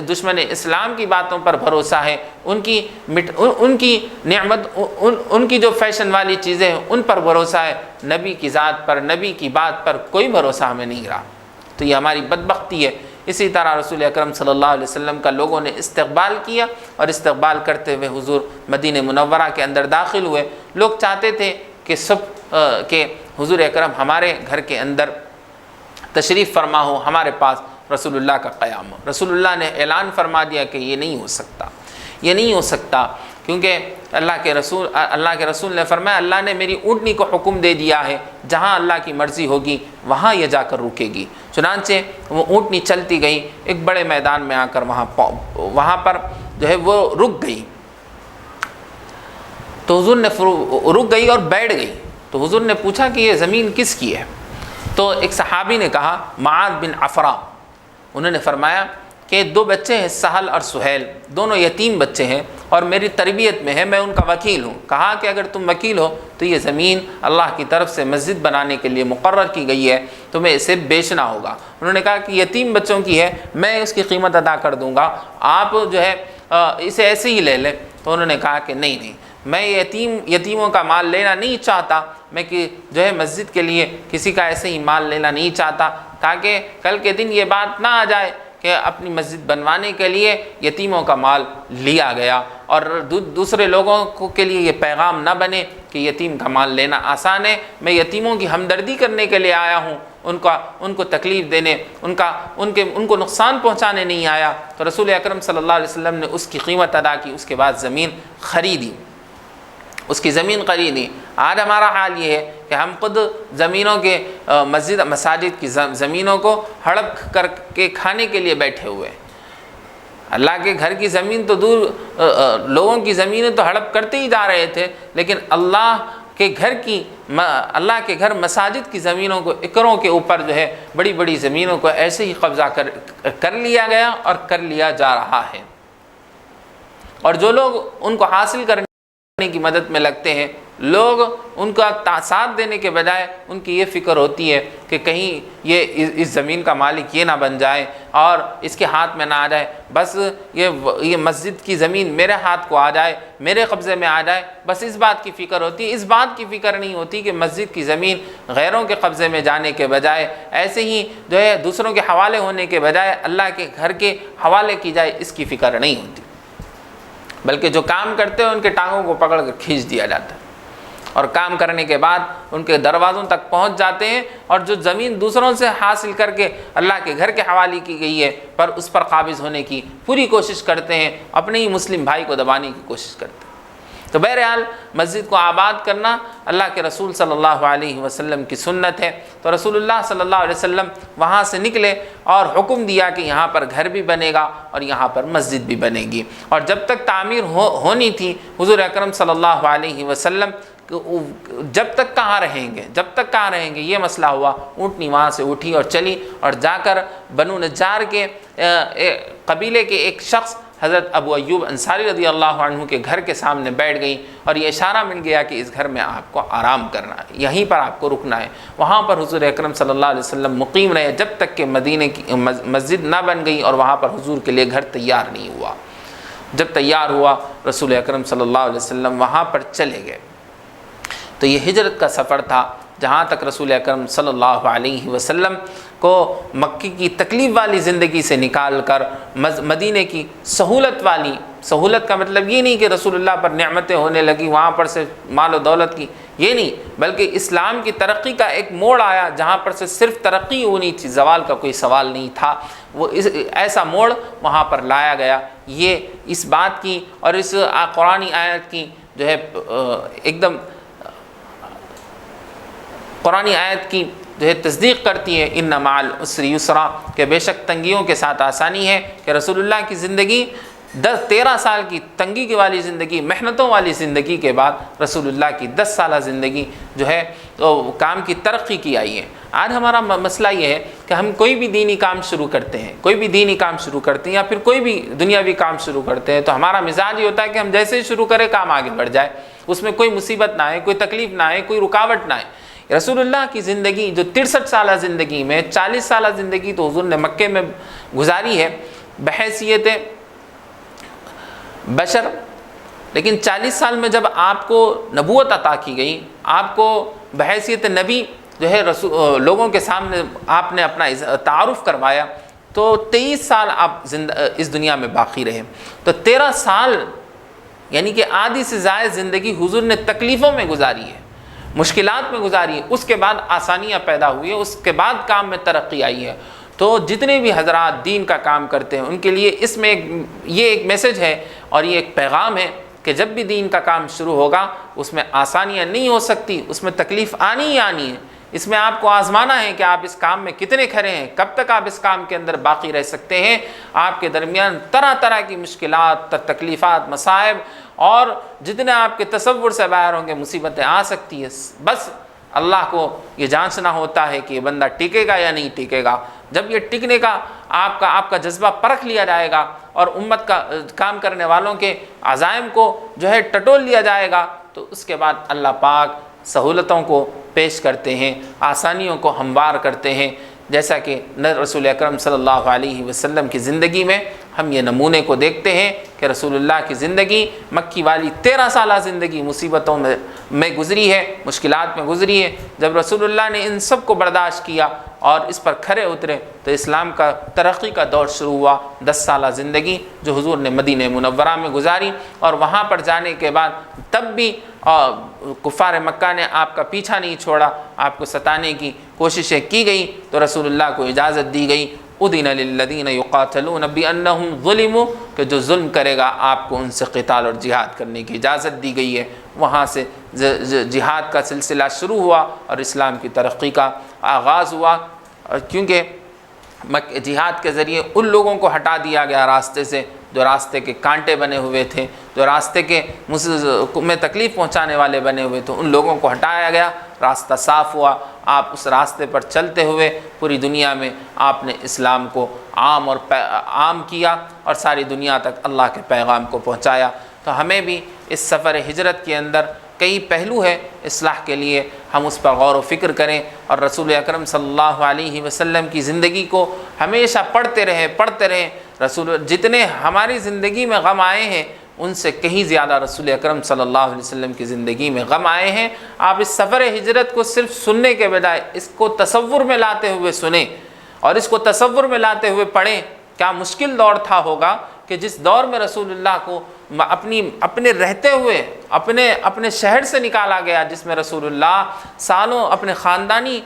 دشمن اسلام کی باتوں پر بھروسہ ہے، ان کی نعمت، ان کی جو فیشن والی چیزیں ہیں ان پر بھروسہ ہے، نبی کی ذات پر، نبی کی بات پر کوئی بھروسہ ہمیں نہیں رہا۔ تو یہ ہماری بدبختی ہے۔ اسی طرح رسول اکرم صلی اللہ علیہ وسلم کا لوگوں نے استقبال کیا، اور استقبال کرتے ہوئے حضور مدینہ منورہ کے اندر داخل ہوئے۔ لوگ چاہتے تھے کہ حضور اکرم ہمارے گھر کے اندر تشریف فرما ہو، ہمارے پاس رسول اللہ کا قیام ہو۔ رسول اللہ نے اعلان فرما دیا کہ یہ نہیں ہو سکتا، یہ نہیں ہو سکتا، کیونکہ اللہ کے رسول نے فرمایا اللہ نے میری اونٹنی کو حکم دے دیا ہے، جہاں اللہ کی مرضی ہوگی وہاں یہ جا کر رکے گی۔ چنانچہ وہ اونٹنی چلتی گئی، ایک بڑے میدان میں آ کر وہاں پر جو ہے وہ رک گئی۔ تو حضور نے رک گئی اور بیٹھ گئی۔ تو حضور نے پوچھا کہ یہ زمین کس کی ہے؟ تو ایک صحابی نے کہا معاذ بن عفرا، انہوں نے فرمایا کہ 2 بچے ہیں سہل اور سہیل، دونوں یتیم بچے ہیں اور میری تربیت میں ہے، میں ان کا وکیل ہوں۔ کہا کہ اگر تم وکیل ہو تو یہ زمین اللہ کی طرف سے مسجد بنانے کے لیے مقرر کی گئی ہے، تمہیں اسے بیچنا ہوگا۔ انہوں نے کہا کہ یتیم بچوں کی ہے، میں اس کی قیمت ادا کر دوں گا، آپ جو ہے اسے ایسے ہی لے لیں۔ تو انہوں نے کہا کہ نہیں، میں یتیموں کا مال لینا نہیں چاہتا، میں کہ جو ہے مسجد کے لیے کسی کا ایسے ہی مال لینا نہیں چاہتا، تاکہ کل کے دن یہ بات نہ آ جائے کہ اپنی مسجد بنوانے کے لیے یتیموں کا مال لیا گیا، اور دوسرے لوگوں کے لیے یہ پیغام نہ بنے کہ یتیم کا مال لینا آسان ہے۔ میں یتیموں کی ہمدردی کرنے کے لیے آیا ہوں، ان کو تکلیف دینے، ان کو نقصان پہنچانے نہیں آیا۔ تو رسول اکرم صلی اللہ علیہ وسلم نے اس کی قیمت ادا کی، اس کے بعد زمین خریدی، اس کی زمین خریدی۔ آج ہمارا حال یہ ہے کہ ہم خود زمینوں کے مساجد کی زمینوں کو ہڑپ کر کے کھانے کے لیے بیٹھے ہوئے ہیں۔ اللہ کے گھر کی زمین تو دور، لوگوں کی زمینیں تو ہڑپ کرتے ہی جا رہے تھے، لیکن اللہ کے گھر مساجد کی زمینوں کو، ایکڑوں کے اوپر جو ہے بڑی بڑی زمینوں کو ایسے ہی قبضہ کر لیا گیا اور کر لیا جا رہا ہے۔ اور جو لوگ ان کو حاصل کرنے کی مدد میں لگتے ہیں، لوگ ان کا ساتھ دینے کے بجائے ان کی یہ فکر ہوتی ہے کہ کہیں یہ اس زمین کا مالک یہ نہ بن جائے اور اس کے ہاتھ میں نہ آ جائے، بس یہ مسجد کی زمین میرے ہاتھ کو آ جائے، میرے قبضے میں آ جائے، بس اس بات کی فکر ہوتی ہے۔ اس بات کی فکر نہیں ہوتی کہ مسجد کی زمین غیروں کے قبضے میں جانے کے بجائے، ایسے ہی جو ہے دوسروں کے حوالے ہونے کے بجائے اللہ کے گھر کے حوالے کی جائے، اس کی فکر نہیں ہوتی، بلکہ جو کام کرتے ہیں ان کے ٹانگوں کو پکڑ کر کھینچ دیا جاتا ہے، اور کام کرنے کے بعد ان کے دروازوں تک پہنچ جاتے ہیں، اور جو زمین دوسروں سے حاصل کر کے اللہ کے گھر کے حوالے کی گئی ہے پر اس پر قابض ہونے کی پوری کوشش کرتے ہیں، اپنے ہی مسلم بھائی کو دبانے کی کوشش کرتے ہیں۔ تو بہرحال مسجد کو آباد کرنا اللہ کے رسول صلی اللہ علیہ وسلم کی سنت ہے۔ تو رسول اللہ صلی اللہ علیہ وسلم وہاں سے نکلے اور حکم دیا کہ یہاں پر گھر بھی بنے گا اور یہاں پر مسجد بھی بنے گی، اور جب تک تعمیر ہونی تھی حضور اکرم صلی اللہ علیہ وسلم جب تک کہاں رہیں گے یہ مسئلہ ہوا۔ اونٹنی وہاں سے اٹھی اور چلی، اور جا کر بنو نجار کے قبیلے کے ایک شخص حضرت ابو ایوب انصاری رضی اللہ عنہ کے گھر کے سامنے بیٹھ گئی، اور یہ اشارہ مل گیا کہ اس گھر میں آپ کو آرام کرنا ہے، یہیں پر آپ کو رکنا ہے۔ وہاں پر حضور اکرم صلی اللہ علیہ وسلم مقیم رہے جب تک کہ مدینے کی مسجد نہ بن گئی، اور وہاں پر حضور کے لیے گھر تیار نہیں ہوا۔ جب تیار ہوا رسول اکرم صلی اللہ علیہ وسلم وہاں پر چلے گئے۔ تو یہ ہجرت کا سفر تھا، جہاں تک رسول اکرم صلی اللہ علیہ وسلم کو مکے کی تکلیف والی زندگی سے نکال کر مدینے کی سہولت کا مطلب یہ نہیں کہ رسول اللہ پر نعمتیں ہونے لگی، وہاں پر سے مال و دولت کی، یہ نہیں، بلکہ اسلام کی ترقی کا ایک موڑ آیا جہاں پر سے صرف ترقی ہونی تھی، زوال کا کوئی سوال نہیں تھا۔ وہ ایسا موڑ وہاں پر لایا گیا۔ یہ اس بات کی اور اس قرآنی آیت کی جو ہے ایک دم قرآنی آیت کی جو ہے تصدیق کرتی ہے ان مع العسر یسرا، کہ بے شک تنگیوں کے ساتھ آسانی ہے، کہ رسول اللہ کی زندگی 13 سال کی تنگی کی والی زندگی، محنتوں والی زندگی کے بعد رسول اللہ کی 10 سالہ زندگی جو ہے تو کام کی ترقی کی آئی ہے۔ آج ہمارا مسئلہ یہ ہے کہ ہم کوئی بھی دینی کام شروع کرتے ہیں، یا پھر کوئی بھی دنیاوی کام شروع کرتے ہیں، تو ہمارا مزاج یہ ہوتا ہے کہ ہم جیسے ہی شروع کریں کام آگے بڑھ جائے، اس میں کوئی مصیبت نہ آئے، کوئی تکلیف نہ آئے، کوئی رکاوٹ نہ آئے۔ رسول اللہ کی زندگی جو 63 سالہ زندگی میں 40 سالہ زندگی تو حضور نے مکے میں گزاری ہے بحیثیت بشر، لیکن 40 سال میں جب آپ کو نبوت عطا کی گئی، آپ کو بحیثیت نبی جو ہے لوگوں کے سامنے آپ نے اپنا تعارف کروایا، تو 23 سال آپ اس دنیا میں باقی رہے۔ تو 13 سال یعنی کہ آدھی سے زائد زندگی حضور نے تکلیفوں میں گزاری ہے، مشکلات میں گزاری ہے، اس کے بعد آسانیاں پیدا ہوئی ہیں، اس کے بعد کام میں ترقی آئی ہے۔ تو جتنے بھی حضرات دین کا کام کرتے ہیں ان کے لیے اس میں یہ ایک میسج ہے اور یہ ایک پیغام ہے کہ جب بھی دین کا کام شروع ہوگا اس میں آسانیاں نہیں ہو سکتی، اس میں تکلیف آنی ہی آنی ہے، اس میں آپ کو آزمانا ہے کہ آپ اس کام میں کتنے کھڑے ہیں، کب تک آپ اس کام کے اندر باقی رہ سکتے ہیں۔ آپ کے درمیان طرح طرح کی مشکلات، تکلیفات، مصائب اور جتنے آپ کے تصور سے باہر ہوں گے مصیبتیں آ سکتی ہے، بس اللہ کو یہ جانچنا ہوتا ہے کہ یہ بندہ ٹکے گا یا نہیں ٹکے گا۔ جب یہ ٹکنے کا آپ کا جذبہ پرکھ لیا جائے گا اور امت کا کام کرنے والوں کے عزائم کو جو ہے ٹٹول لیا جائے گا، تو اس کے بعد اللہ پاک سہولتوں کو پیش کرتے ہیں، آسانیوں کو ہموار کرتے ہیں۔ جیسا کہ رسول اکرم صلی اللہ علیہ وسلم کی زندگی میں ہم یہ نمونے کو دیکھتے ہیں کہ رسول اللہ کی زندگی مکی والی 13 سالہ زندگی مصیبتوں میں گزری ہے، مشکلات میں گزری ہے۔ جب رسول اللہ نے ان سب کو برداشت کیا اور اس پر کھرے اترے تو اسلام کا ترقی کا دور شروع ہوا۔ 10 سالہ زندگی جو حضور نے مدینہ منورہ میں گزاری، اور وہاں پر جانے کے بعد تب بھی کفار مکہ نے آپ کا پیچھا نہیں چھوڑا، آپ کو ستانے کی کوششیں کی گئی، تو رسول اللہ کو اجازت دی گئی اذن للذین یقاتلون بانہم ظلموا، کہ جو ظلم کرے گا آپ کو ان سے قتال اور جہاد کرنے کی اجازت دی گئی ہے۔ وہاں سے جہاد کا سلسلہ شروع ہوا اور اسلام کی ترقی کا آغاز ہوا، کیونکہ جہاد کے ذریعے ان لوگوں کو ہٹا دیا گیا راستے سے جو راستے کے کانٹے بنے ہوئے تھے، جو راستے کے میں تکلیف پہنچانے والے بنے ہوئے تھے، ان لوگوں کو ہٹایا گیا، راستہ صاف ہوا۔ آپ اس راستے پر چلتے ہوئے پوری دنیا میں آپ نے اسلام کو عام کیا اور ساری دنیا تک اللہ کے پیغام کو پہنچایا۔ تو ہمیں بھی اس سفر ہجرت کے اندر کئی پہلو ہے اصلاح کے لیے، ہم اس پر غور و فکر کریں اور رسول اکرم صلی اللہ علیہ وسلم کی زندگی کو ہمیشہ پڑھتے رہیں۔ جتنے ہماری زندگی میں غم آئے ہیں ان سے کہیں زیادہ رسول اکرم صلی اللہ علیہ وسلم کی زندگی میں غم آئے ہیں۔ آپ اس سفر ہجرت کو صرف سننے کے بجائے اس کو تصور میں لاتے ہوئے سنیں اور اس کو تصور میں لاتے ہوئے پڑھیں۔ کیا مشکل دور تھا ہوگا کہ جس دور میں رسول اللہ کو اپنے رہتے ہوئے اپنے شہر سے نکالا گیا، جس میں رسول اللہ سالوں اپنے خاندانی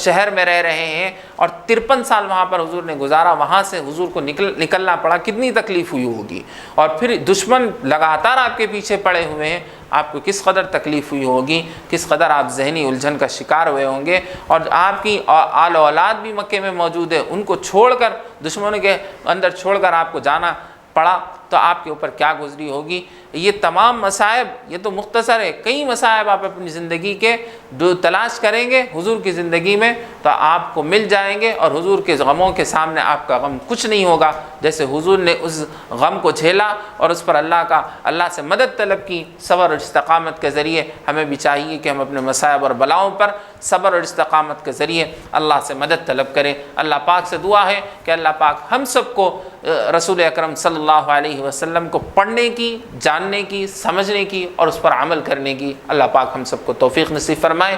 شہر میں رہ رہے ہیں اور 53 سال وہاں پر حضور نے گزارا، وہاں سے حضور کو نکلنا پڑا، کتنی تکلیف ہوئی ہوگی، اور پھر دشمن لگاتار آپ کے پیچھے پڑے ہوئے ہیں، آپ کو کس قدر تکلیف ہوئی ہوگی، کس قدر آپ ذہنی الجھن کا شکار ہوئے ہوں گے، اور آپ کی آل و اولاد بھی مکے میں موجود ہے، ان کو چھوڑ کر دشمنوں کے اندر چھوڑ کر آپ کو جانا پڑا، تو آپ کے اوپر کیا گزری ہوگی۔ یہ تمام مصائب، یہ تو مختصر ہے، کئی مصائب آپ اپنی زندگی کے جو تلاش کریں گے حضور کی زندگی میں تو آپ کو مل جائیں گے، اور حضور کے غموں کے سامنے آپ کا غم کچھ نہیں ہوگا۔ جیسے حضور نے اس غم کو جھیلا اور اس پر اللہ سے مدد طلب کی صبر اور استقامت کے ذریعے، ہمیں بھی چاہیے کہ ہم اپنے مصائب اور بلاؤں پر صبر اور استقامت کے ذریعے اللہ سے مدد طلب کریں۔ اللہ پاک سے دعا ہے کہ اللہ پاک ہم سب کو رسول اکرم صلی اللہ علیہ وسلم کو پڑھنے کی، جاننے کی، سمجھنے کی اور اس پر عمل کرنے کی اللہ پاک ہم سب کو توفیق نصیب فرمائے۔